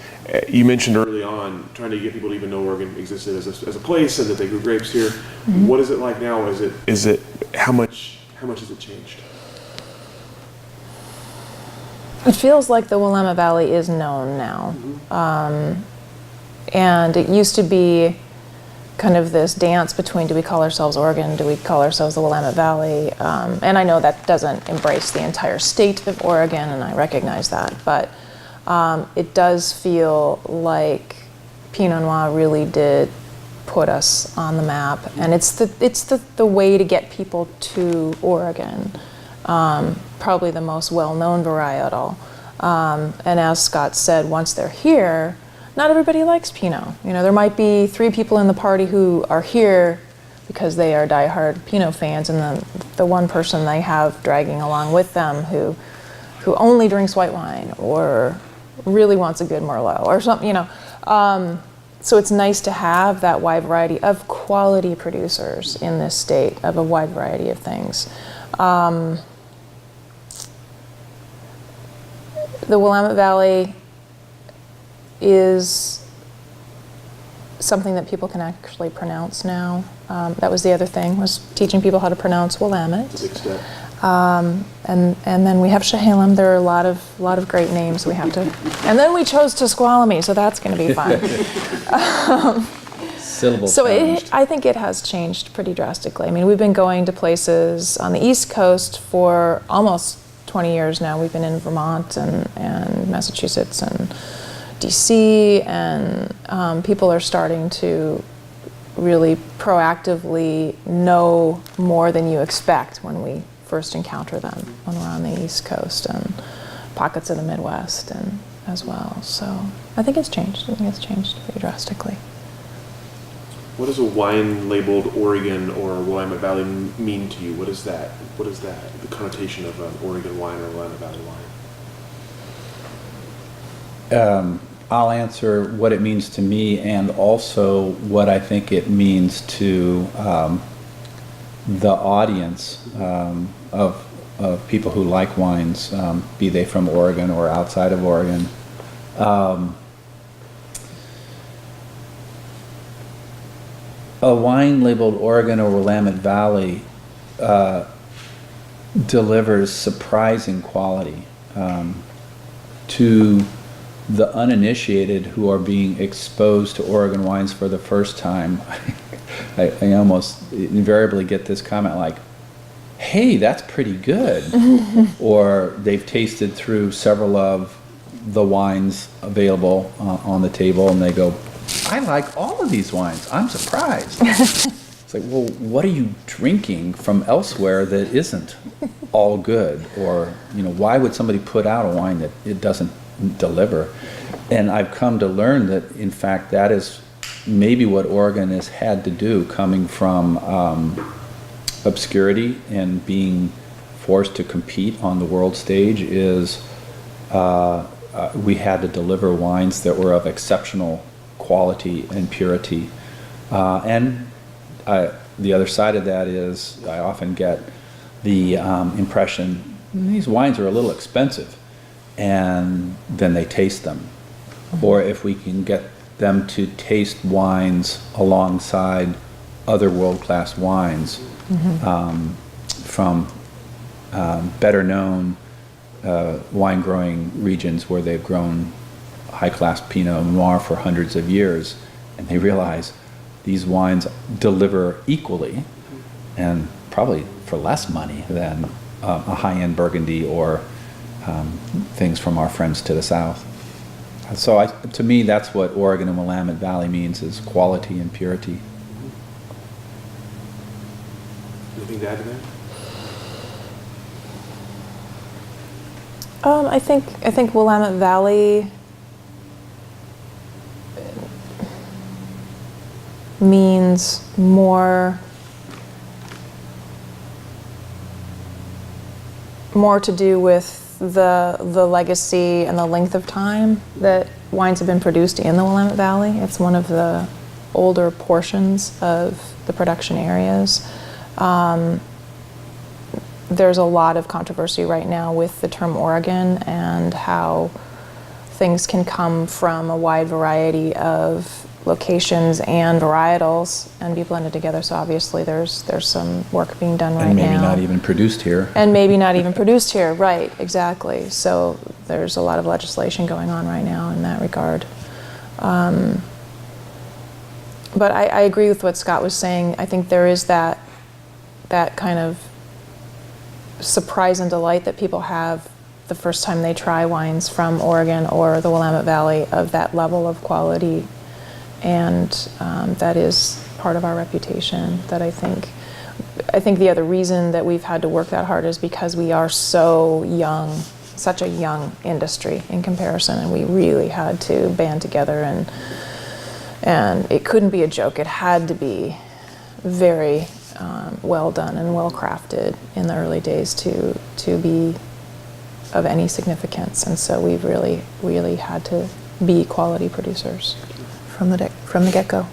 You mentioned early on trying to get people to even know Oregon existed as a place and that they grew grapes here. Mm-hmm. What is it like now? Is it how much has it changed? It feels like the Willamette Valley is known now. Mm-hmm. And it used to be kind of this dance between, do we call ourselves Oregon, do we call ourselves the Willamette Valley? And I know that doesn't embrace the entire state of Oregon, and I recognize that, but it does feel like Pinot Noir really did put us on the map, and it's the way to get people to Oregon. Probably the most well-known varietal. And as Scott said, once they're here, not everybody likes Pinot. You know, there might be 3 people in the party who are here because they are diehard Pinot fans, and then the one person they have dragging along with them who only drinks white wine or really wants a good Merlot or something, you know. So it's nice to have that wide variety of quality producers in this state, of a wide variety of things. The Willamette Valley is something that people can actually pronounce now. That was the other thing, was teaching people how to pronounce Willamette. That's a big step. And then we have Chehalem. There are a lot of great names we have to. And then we chose Tusqualamy, so that's going to be fun. Syllable so changed. I think it has changed pretty drastically. I mean, we've been going to places on the East Coast for almost 20 years now. We've been in Vermont and Massachusetts and DC, and people are starting to really proactively know more than you expect when we first encounter them, when we're on the East Coast and pockets of the Midwest and as well. So I think it's changed. I think it's changed pretty drastically. What does a wine labeled Oregon or Willamette Valley mean to you? What is that? What is that? The connotation of an Oregon wine or Willamette Valley wine? I'll answer what it means to me, and also what I think it means to the audience of people who like wines, be they from Oregon or outside of Oregon. A wine labeled Oregon or Willamette Valley delivers surprising quality to the uninitiated who are being exposed to Oregon wines for the first time. I almost invariably get this comment like, hey, that's pretty good. Or they've tasted through several of the wines available on the table, and they go, I like all of these wines. I'm surprised. It's like, well, what are you drinking from elsewhere that isn't all good? Or, you know, why would somebody put out a wine that it doesn't deliver? And I've come to learn that, in fact, that is maybe what Oregon has had to do, coming from obscurity and being forced to compete on the world stage, is we had to deliver wines that were of exceptional quality and purity. And the other side of that is, I often get the impression these wines are a little expensive, and then they taste them. Or if we can get them to taste wines alongside other world-class wines from better known wine growing regions where they've grown high-class Pinot Noir for hundreds of years, and they realize these wines deliver equally and probably for less money than a high-end Burgundy or things from our friends to the south. So to me, that's what Oregon and Willamette Valley means, is quality and purity. Anything to add to that? I think Willamette Valley means more to do with the legacy and the length of time that wines have been produced in the Willamette Valley. It's one of the older portions of the production areas. there's a lot of controversy right now with the term Oregon and how things can come from a wide variety of locations and varietals and be blended together. So obviously there's some work being done right now. And maybe not even produced here. And maybe not even produced here, right, exactly. So there's a lot of legislation going on right now in that regard. But I agree with what Scott was saying. I think there is that kind of surprise and delight that people have the first time they try wines from Oregon or the Willamette Valley of that level of quality. And that is part of our reputation. That I think the other reason that we've had to work that hard is because we are so young, such a young industry in comparison, and we really had to band together, and it couldn't be a joke. It had to be very well done and well crafted in the early days to be of any significance. And so we've really had to be quality producers from the get-go.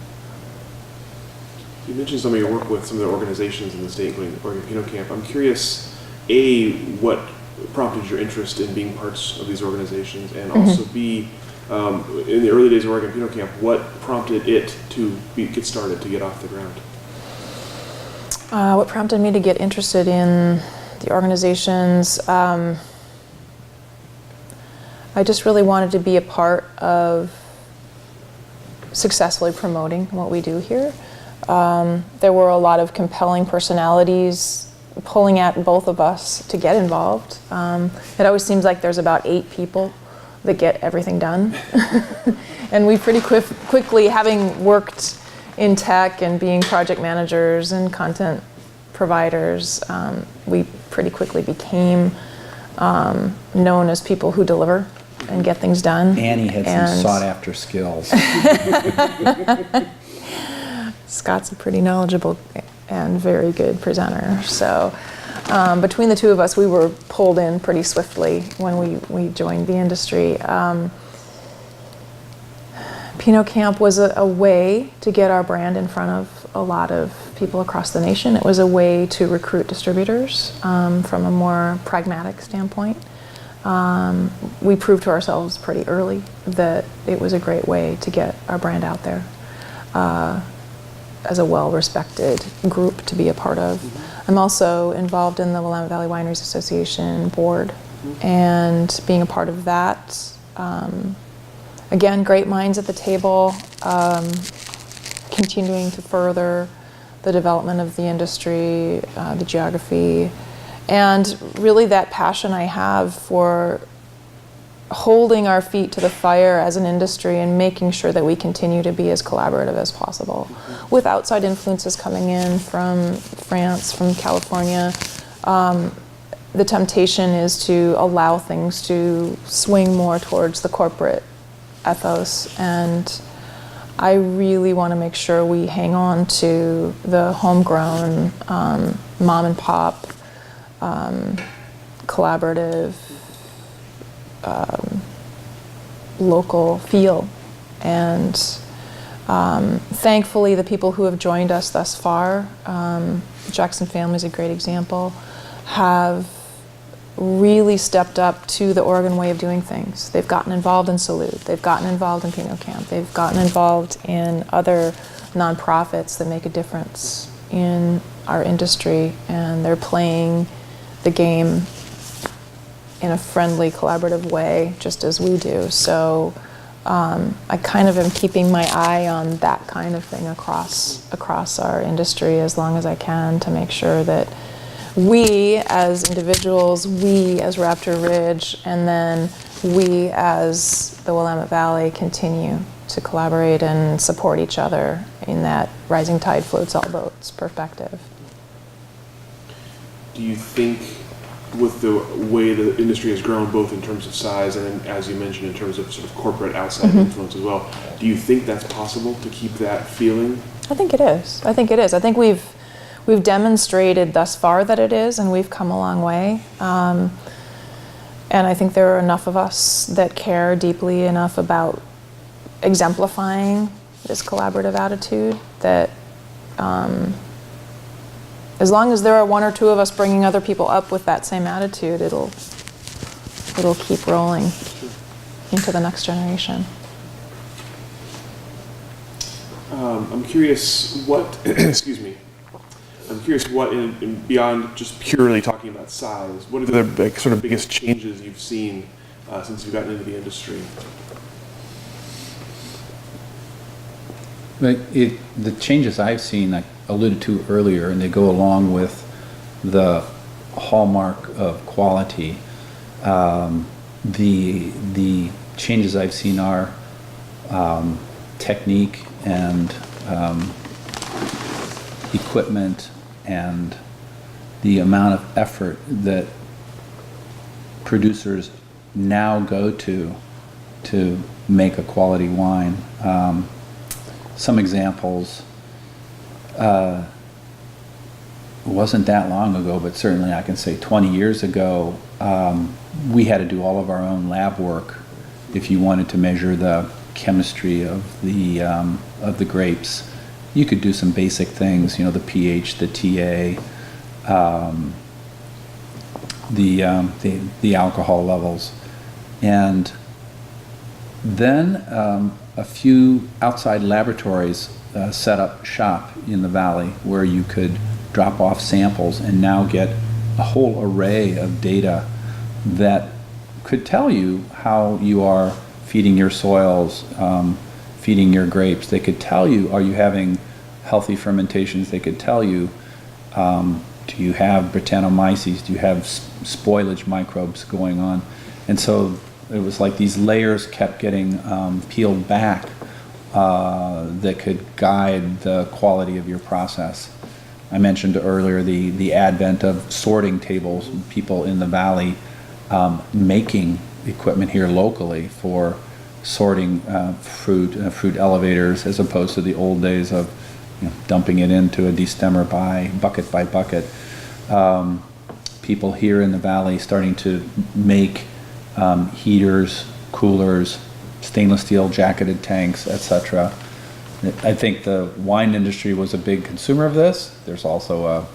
You mentioned some of your work with some of the organizations in the state, including the Oregon Pinot Camp. I'm curious, A, what prompted your interest in being parts of these organizations, and also B, in the early days of Oregon Pinot Camp, what prompted it to get started, to get off the ground? What prompted me to get interested in the organizations? I just really wanted to be a part of successfully promoting what we do here. There were a lot of compelling personalities pulling at both of us to get involved. It always seems like there's about 8 people that get everything done. And we pretty quickly, having worked in tech and being project managers and content providers, we pretty quickly became known as people who deliver and get things done. Annie had some sought-after skills. Scott's a pretty knowledgeable and very good presenter. So between the two of us, we were pulled in pretty swiftly when we joined the industry. Pinot Camp was a way to get our brand in front of a lot of people across the nation. It was a way to recruit distributors from a more pragmatic standpoint. We proved to ourselves pretty early that it was a great way to get our brand out there as a well-respected group to be a part of. I'm also involved in the Willamette Valley Wineries Association board, and being a part of that, again, great minds at the table, continuing to further the development of the industry, the geography, and really that passion I have for holding our feet to the fire as an industry and making sure that we continue to be as collaborative as possible. With outside influences coming in from France, from California, the temptation is to allow things to swing more towards the corporate ethos, and I really want to make sure we hang on to the homegrown, mom and pop, collaborative, local feel. And thankfully, the people who have joined us thus far, Jackson family is a great example, have really stepped up to the Oregon way of doing things. They've gotten involved in Salute, they've gotten involved in Pinot Camp, they've gotten involved in other nonprofits that make a difference in our industry, and they're playing the game in a friendly, collaborative way, just as we do. So I kind of am keeping my eye on that kind of thing across our industry as long as I can, to make sure that we as individuals, we as Raptor Ridge, and then we as the Willamette Valley continue to collaborate and support each other in that rising tide floats all boats perspective. Do you think, with the way the industry has grown, both in terms of size and, as you mentioned, in terms of sort of corporate outside influence as well, do you think that's possible to keep that feeling? I think it is. I think we've demonstrated thus far that it is, and we've come a long way. And I think there are enough of us that care deeply enough about exemplifying this collaborative attitude that as long as there are one or two of us bringing other people up with that same attitude, it'll keep rolling into the next generation. I'm curious what, excuse me, I'm curious what, in beyond just purely talking about size, what are the sort of biggest changes you've seen since you've gotten into the industry? But the changes I've seen, I alluded to earlier, and they go along with the hallmark of quality. The changes I've seen are technique and equipment and the amount of effort that producers now go to make a quality wine. Some examples, it wasn't that long ago, but certainly I can say 20 years ago, we had to do all of our own lab work if you wanted to measure the chemistry of the grapes. You could do some basic things, the pH, the TA, the alcohol levels, and then a few outside laboratories set up shop in the valley where you could drop off samples and now get a whole array of data that could tell you how you are feeding your soils, feeding your grapes. They could tell you, are you having healthy fermentations? They could tell you, do you have Brettanomyces? Do you have spoilage microbes going on? And so it was like these layers kept getting peeled back that could guide the quality of your process. I mentioned earlier the advent of sorting tables, people in the valley making equipment here locally for sorting fruit elevators, as opposed to the old days of dumping it into a destemmer by bucket. People here in the valley starting to make heaters, coolers, stainless steel jacketed tanks, etc. I think the wine industry was a big consumer of this. There's also a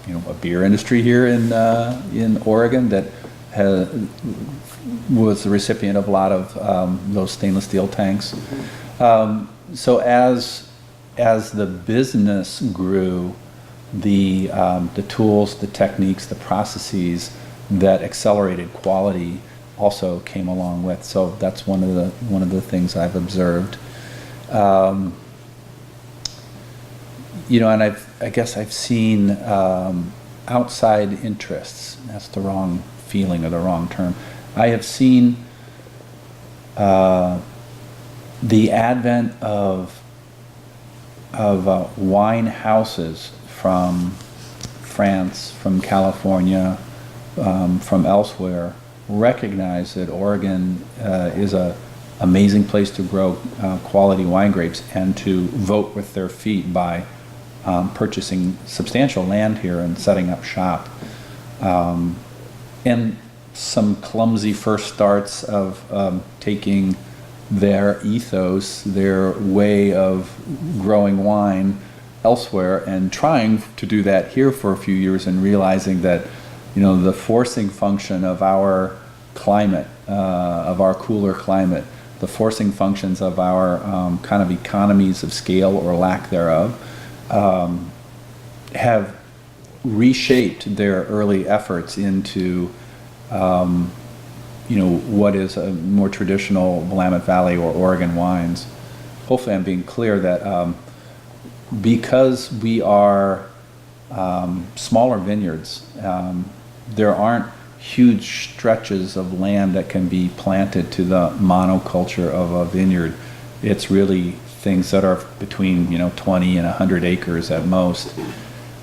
beer industry here in Oregon that was the recipient of a lot of those stainless steel tanks. So as the business grew, the tools, the techniques, the processes that accelerated quality also came along with. So that's one of the things I've observed. And I guess I've seen outside interests. That's the wrong feeling or the wrong term. I have seen the advent of wine houses from France, from California, from elsewhere, recognize that Oregon is an amazing place to grow quality wine grapes, and to vote with their feet by purchasing substantial land here and setting up shop. And some clumsy first starts of taking their ethos, their way of growing wine elsewhere, and trying to do that here for a few years, and realizing that the forcing function of our climate, of our cooler climate, the forcing functions of our kind of economies of scale or lack thereof, have reshaped their early efforts into what is a more traditional Willamette Valley or Oregon wines. Hopefully I'm being clear that because we are smaller vineyards, there aren't huge stretches of land that can be planted to the monoculture of a vineyard. It's really things that are between 20 and 100 acres at most.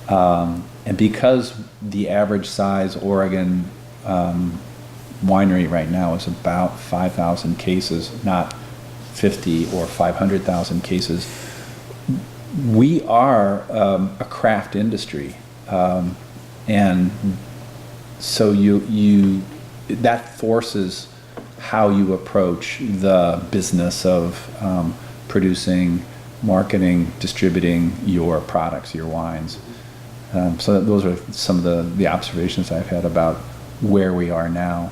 And because the average size Oregon winery right now is about 5,000 cases, not 50 or 500,000 cases, we are a craft industry, and so that forces how you approach the business of producing, marketing, distributing your products, your wines. So those are some of the observations I've had about where we are now.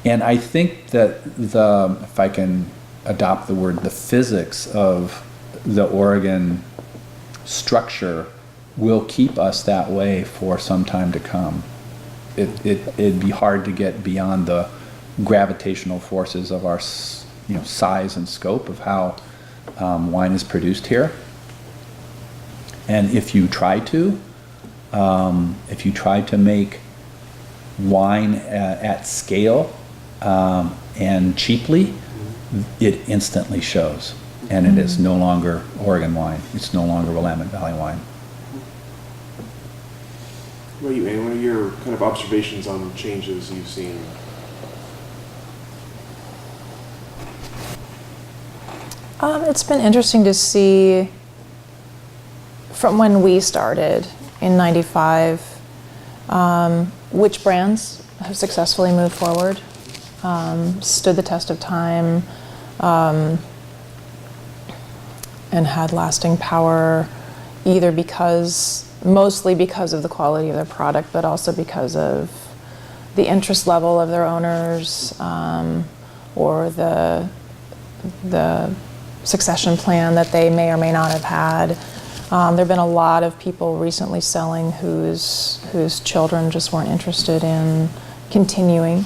And I think that if I can adopt the word, the physics of the Oregon structure will keep us that way for some time to come. It'd be hard to get beyond the gravitational forces of our size and scope of how wine is produced here. And if you try to make wine at scale and cheaply, it instantly shows. And it is no longer Oregon wine. It's no longer Willamette Valley wine. What about you, Anne? What are your kind of observations on changes you've seen? It's been interesting to see from when we started in '95, which brands have successfully moved forward, stood the test of time, and had lasting power, either mostly because of the quality of their product, but also because of the interest level of their owners, or the succession plan that they may or may not have had. There have been a lot of people recently selling whose children just weren't interested in continuing.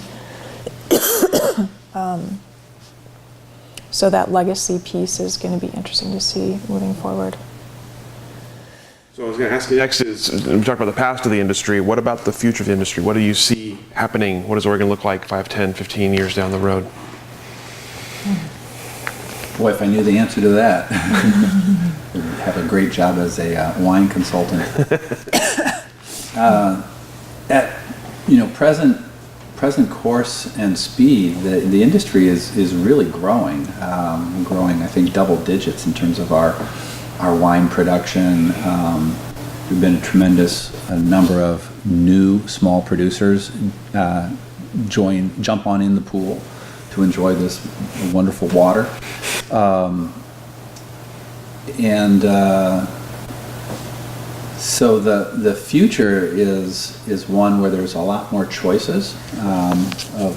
So that legacy piece is going to be interesting to see moving forward. So I was going to ask you next is, we talked about the past of the industry. What about the future of the industry? What do you see happening? What does Oregon look like 5, 10, 15 years down the road? Boy, if I knew the answer to that, I'd have a great job as a wine consultant. At present course and speed, the industry is really growing. Growing, I think, double digits in terms of our wine production. There've been a tremendous number of new small producers jump on in the pool to enjoy this wonderful water. So the future is one where there's a lot more choices of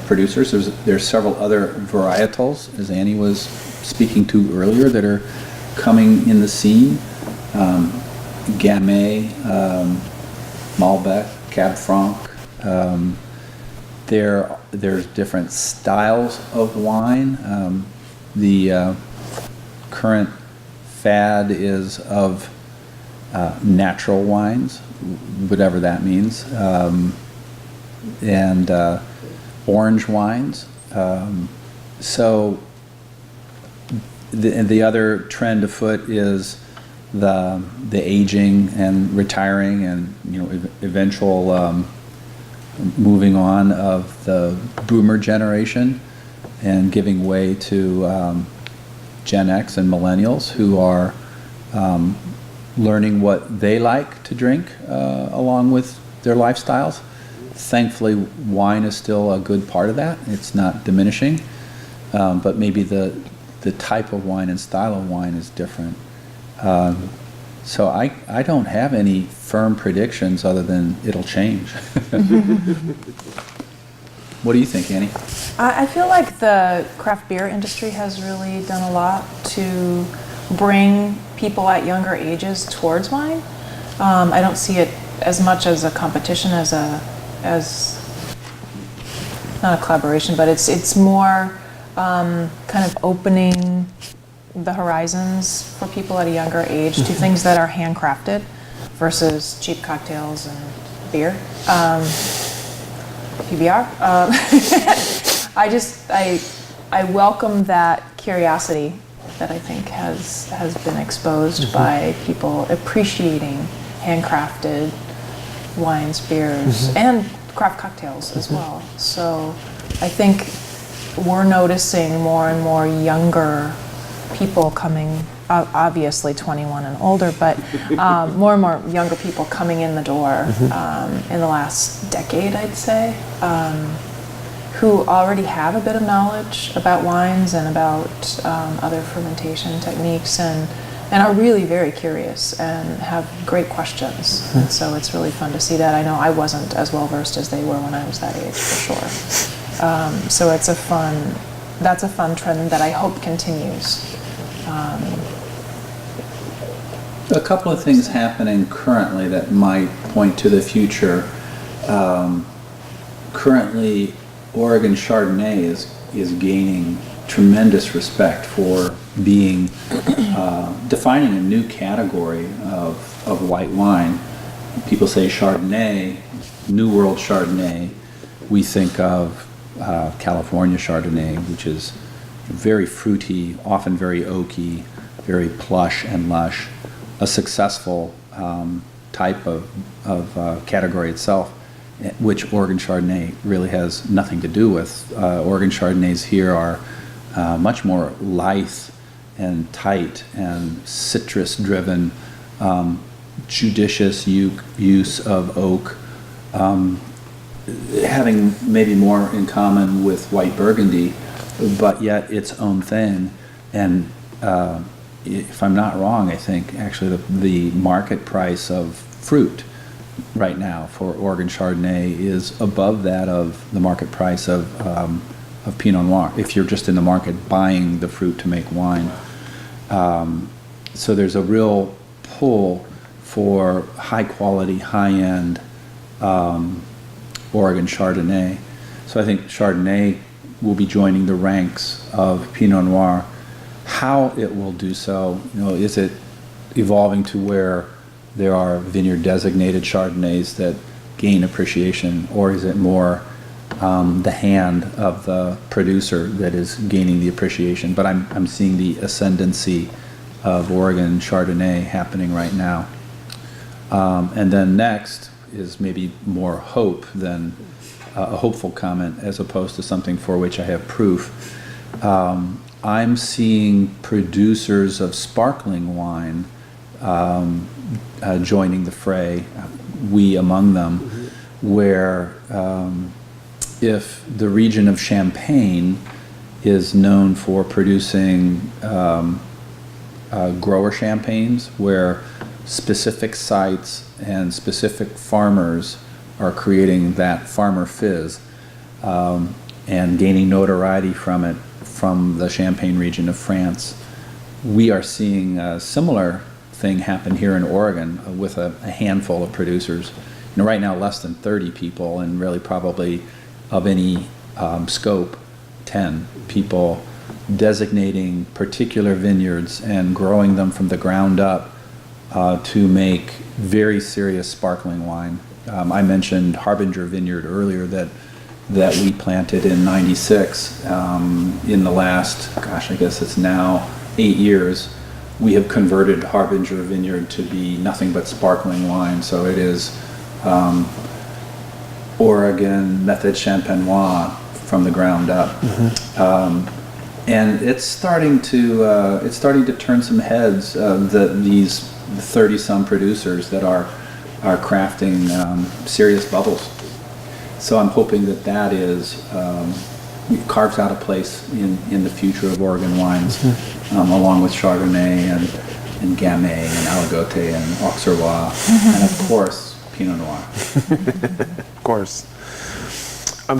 producers. There's several other varietals, as Annie was speaking to earlier, that are coming in the scene. Gamay, Malbec, Cab Franc. There's different styles of wine. The current fad is of natural wines, whatever that means, and orange wines. So the other trend afoot is the aging and retiring and eventual moving on of the boomer generation and giving way to Gen X and millennials who are learning what they like to drink along with their lifestyles. Thankfully, wine is still a good part of that. It's not diminishing, but maybe the type of wine and style of wine is different. So I don't have any firm predictions other than it'll change. What do you think, Annie? I feel like the craft beer industry has really done a lot to bring people at younger ages towards wine. I don't see it as much as a competition as not a collaboration, but it's more kind of opening the horizons for people at a younger age to things that are handcrafted versus cheap cocktails and beer. PBR. I welcome that curiosity that I think has been exposed by people appreciating handcrafted wines, beers, and craft cocktails as well. So I think we're noticing more and more younger people coming, obviously 21 and older, but more and more younger people coming in the door in the last decade, I'd say, who already have a bit of knowledge about wines and about other fermentation techniques, and and are really very curious and have great questions. And so it's really fun to see that. I know I wasn't as well versed as they were when I was that age, for sure. So that's a fun trend that I hope continues. A couple of things happening currently that might point to the future. Currently, Oregon Chardonnay is gaining tremendous respect for being defining a new category of white wine. People say Chardonnay, New World Chardonnay. We think of California Chardonnay, which is very fruity, often very oaky, very plush and lush. A successful type of category itself, which Oregon Chardonnay really has nothing to do with. Oregon Chardonnays here are much more lithe and tight and citrus-driven, judicious use of oak, having maybe more in common with white Burgundy, but yet its own thing. And if I'm not wrong, I think actually the market price of fruit right now for Oregon Chardonnay is above that of the market price of Pinot Noir, if you're just in the market buying the fruit to make wine. So there's a real pull for high quality, high-end Oregon Chardonnay. So I think Chardonnay will be joining the ranks of Pinot Noir. How it will do so, is it evolving to where there are vineyard designated Chardonnays that gain appreciation, or is it more the hand of the producer that is gaining the appreciation? But I'm seeing the ascendancy of Oregon Chardonnay happening right now. And then next is maybe more hope than a hopeful comment, as opposed to something for which I have proof. I'm seeing producers of sparkling wine joining the fray, we among them, where if the region of Champagne is known for producing grower champagnes, where specific sites and specific farmers are creating that farmer fizz and gaining notoriety from it, from the Champagne region of France. We are seeing a similar thing happen here in Oregon with a handful of producers. Right now, less than 30 people, and really probably of any scope, 10 people designating particular vineyards and growing them from the ground up to make very serious sparkling wine. I mentioned Harbinger Vineyard earlier that we planted in '96. In the last, I guess it's now 8 years, we have converted Harbinger Vineyard to be nothing but sparkling wine. So it is Oregon Method Champenois from the ground up. And it's starting to turn some heads. These 30-some producers that are crafting serious bubbles. So I'm hoping that is carves out a place in the future of Oregon wines, along with Chardonnay and Gamay and Aligoté and Auxerrois, and of course Pinot Noir. Of course.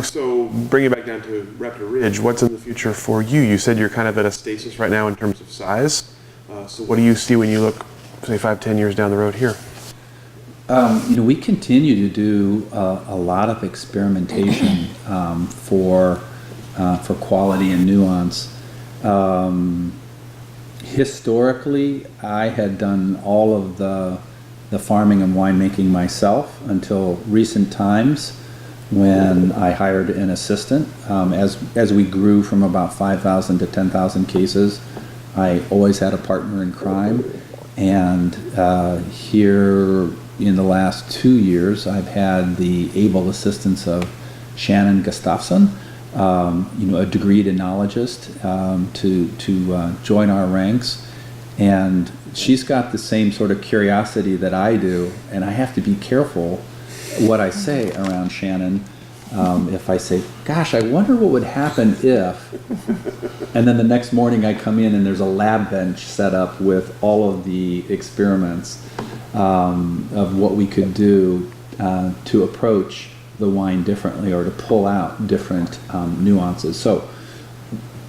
So bringing it back down to Raptor Ridge, what's in the future for you? You said you're kind of at a stasis right now in terms of size. So what do you see when you look, say, 5-10 years down the road here? We continue to do a lot of experimentation for quality and nuance. Historically, I had done all of the farming and winemaking myself until recent times, when I hired an assistant. As we grew from about 5,000 to 10,000 cases, I always had a partner in crime. And here in the last 2 years, I've had the able assistance of Shannon Gustafson, a degreed enologist, to join our ranks. And she's got the same sort of curiosity that I do, and I have to be careful what I say around Shannon, If I say, gosh, I wonder what would happen if, and then the next morning I come in and there's a lab bench set up with all of the experiments of what we could do to approach the wine differently or to pull out different nuances. So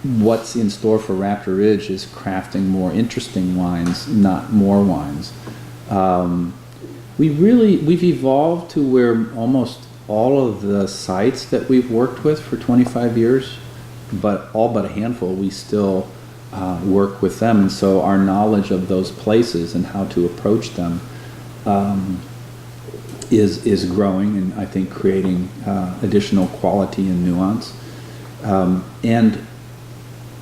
what's in store for Raptor Ridge is crafting more interesting wines, not more wines. We've evolved to where almost all of the sites that we've worked with for 25 years, but all but a handful, we still work with them. And so our knowledge of those places and how to approach them is growing, and I think creating additional quality and nuance. And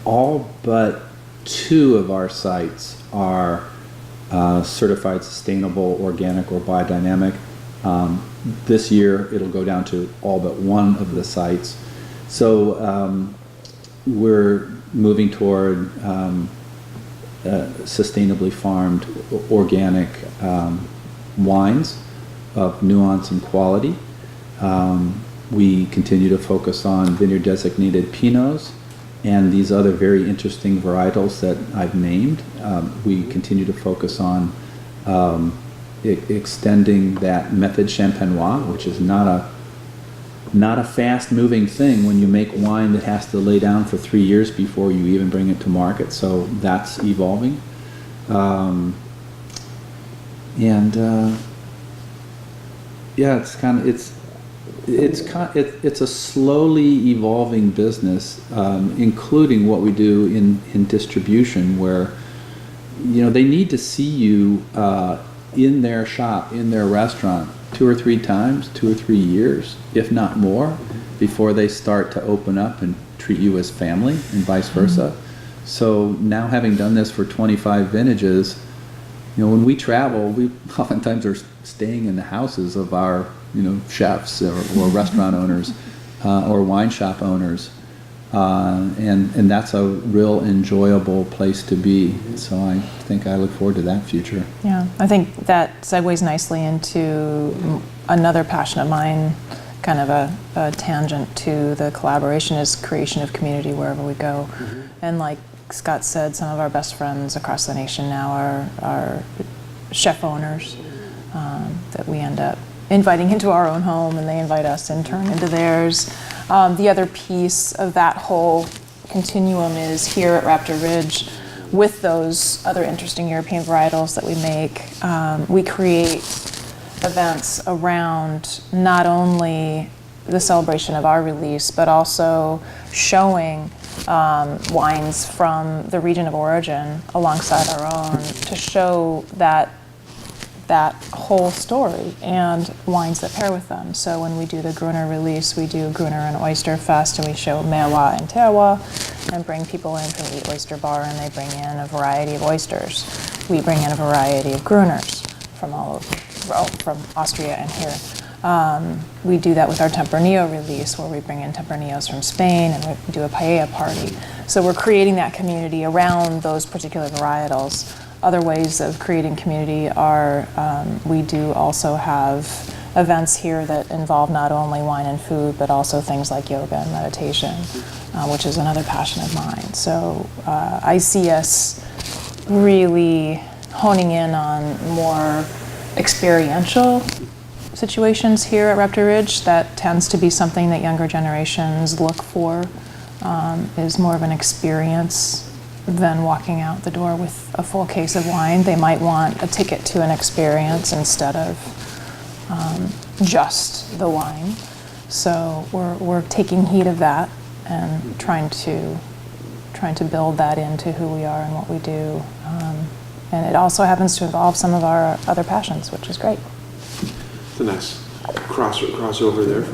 all but 2 of our sites are certified sustainable, organic, or biodynamic. This year it'll go down to all but 1 of the sites. So we're moving toward sustainably farmed organic wines of nuance and quality. We continue to focus on vineyard designated Pinots and these other very interesting varietals that I've named. We continue to focus on extending that method champenois, which is not a fast-moving thing when you make wine that has to lay down for 3 years before you even bring it to market. So that's evolving, yeah, it's a slowly evolving business, including what we do in distribution, where they need to see you in their shop, in their restaurant, 2 or 3 times, 2 or 3 years, if not more, before they start to open up and treat you as family, and vice versa. So now, having done this for 25 vintages, when we travel, we oftentimes are staying in the houses of our chefs or restaurant owners or wine shop owners, and that's a real enjoyable place to be. So I think I look forward to that future. Yeah, I think that segues nicely into another passion of mine, kind of a tangent to the collaboration, is creation of community wherever we go. And like Scott said, some of our best friends across the nation now are chef owners that we end up inviting into our own home, and they invite us in turn into theirs. The other piece of that whole continuum is here at Raptor Ridge, with those other interesting European varietals that we make, we create events around not only the celebration of our release, but also showing wines from the region of origin alongside our own, to show that whole story and wines that pair with them. So when we do the Gruner release, we do Gruner and Oyster Fest, and we show Merlot and Terroir, and bring people in from the Oyster Bar, and they bring in a variety of oysters. We bring in a variety of Gruners from all over, from Austria and here. We do that with our Tempranillo release, where we bring in Tempranillos from Spain, and we do a paella party. So we're creating that community around those particular varietals. Other ways of creating community are, we do also have events here that involve not only wine and food, but also things like yoga and meditation, which is another passion of mine. So I see us really honing in on more experiential situations here at Raptor Ridge. That tends to be something that younger generations look for, is more of an experience than walking out the door with a full case of wine. They might want a ticket to an experience instead of just the wine. So we're taking heed of that and trying to build that into who we are and what we do. And it also happens to involve some of our other passions, which is great. It's a nice crossover there.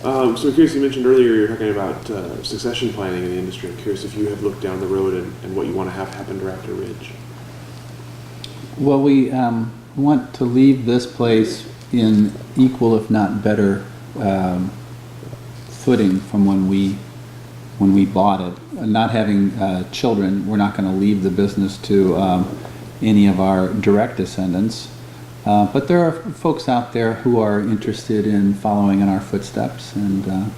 So I'm curious, you mentioned earlier you're talking about succession planning in the industry. I'm curious if you have looked down the road and what you want to have happen to Raptor Ridge. Well, we want to leave this place in equal, if not better, footing from when we bought it. Not having children, we're not going to leave the business to any of our direct descendants. But there are folks out there who are interested in following in our footsteps, and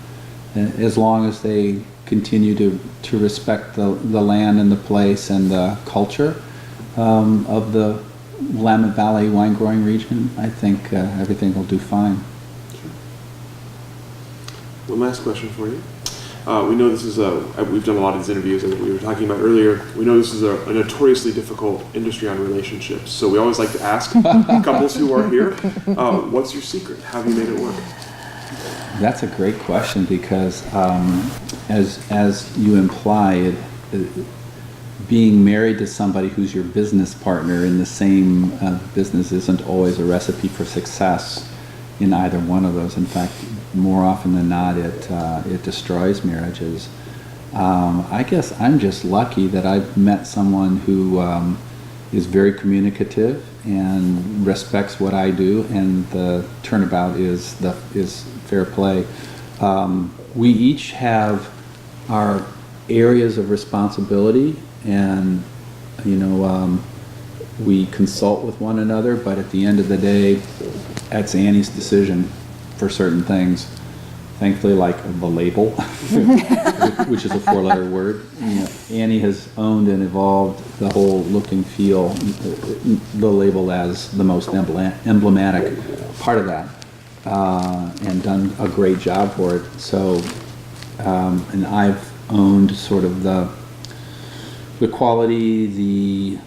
as long as they continue to respect the land and the place and the culture of the Willamette Valley wine growing region, I think everything will do fine. One last question for you. We know this is we've done a lot of these interviews, as we were talking about earlier. We know this is a notoriously difficult industry on relationships. So we always like to ask couples who are here, what's your secret? How have you made it work? That's a great question, because as you imply, being married to somebody who's your business partner in the same business isn't always a recipe for success in either one of those. In fact, more often than not, it destroys marriages. I guess I'm just lucky that I've met someone who is very communicative and respects what I do, and the turnabout is fair play. We each have our areas of responsibility, and we consult with one another, but at the end of the day, that's Annie's decision for certain things. Thankfully, like the label, which is a 4-letter word. Annie has owned and evolved the whole look and feel, the label as the most emblematic part of that, and done a great job for it. So, and I've owned sort of the quality, the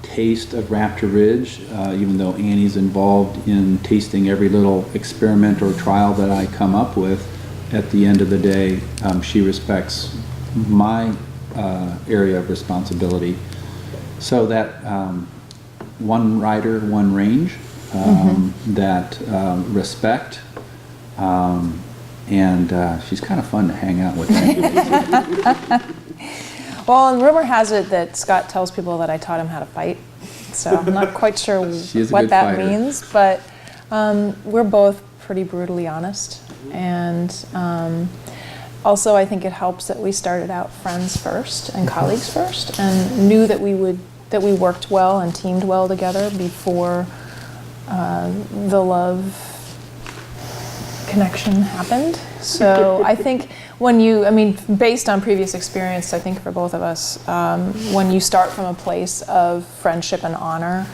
taste of Raptor Ridge, even though Annie's involved in tasting every little experiment or trial that I come up with. At the end of the day, she respects my area of responsibility. So that one rider, one range, that respect, and she's kind of fun to hang out with. Well, and rumor has it that Scott tells people that I taught him how to fight, so I'm not quite sure what that means, but we're both pretty brutally honest, and also I think it helps that we started out friends first and colleagues first, and knew that we worked well and teamed well together before the love connection happened. So I think based on previous experience, I think for both of us, when you start from a place of friendship and honor,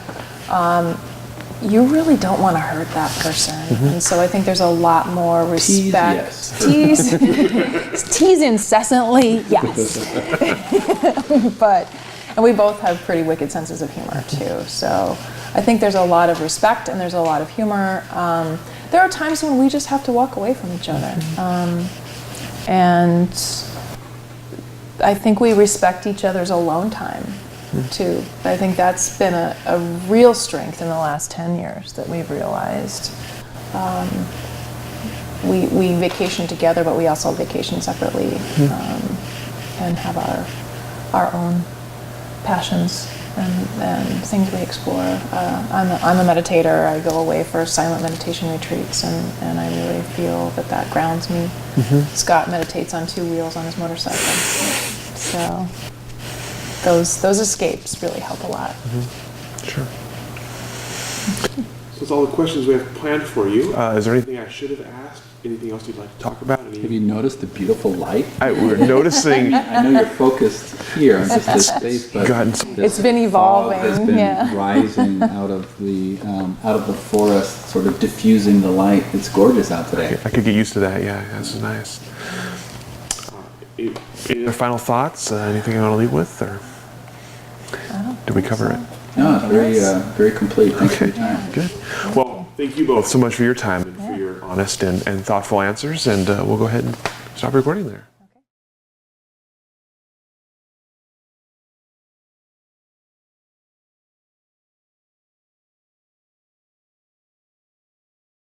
you really don't want to hurt that person. And so I think there's a lot more respect. Tease incessantly, yes. And we both have pretty wicked senses of humor too. So I think there's a lot of respect and there's a lot of humor. There are times when we just have to walk away from each other. And I think we respect each other's alone time too. I think that's been a real strength in the last 10 years that we've realized. We vacation together, but we also vacation separately, and have our own passions and things we explore. I'm a meditator. I go away for silent meditation retreats, and I really feel that grounds me. Scott meditates on 2 wheels on his motorcycle. So those escapes really help a lot. Sure. So that's all the questions we have planned for you. Is there anything I should have asked? Anything else you'd like to talk about? Have you noticed the beautiful light? We're noticing. I know you're focused here on just this space, but it's been evolving. Fog has been rising out of the forest, sort of diffusing the light. It's gorgeous out today. I could get used to that. Yeah, this is nice. Any other final thoughts? Anything you want to leave with, or did we cover it? No, it's very complete. Thanks for your time. Good. Well, thank you both so much for your time and for your honest and thoughtful answers. And we'll go ahead and stop recording there.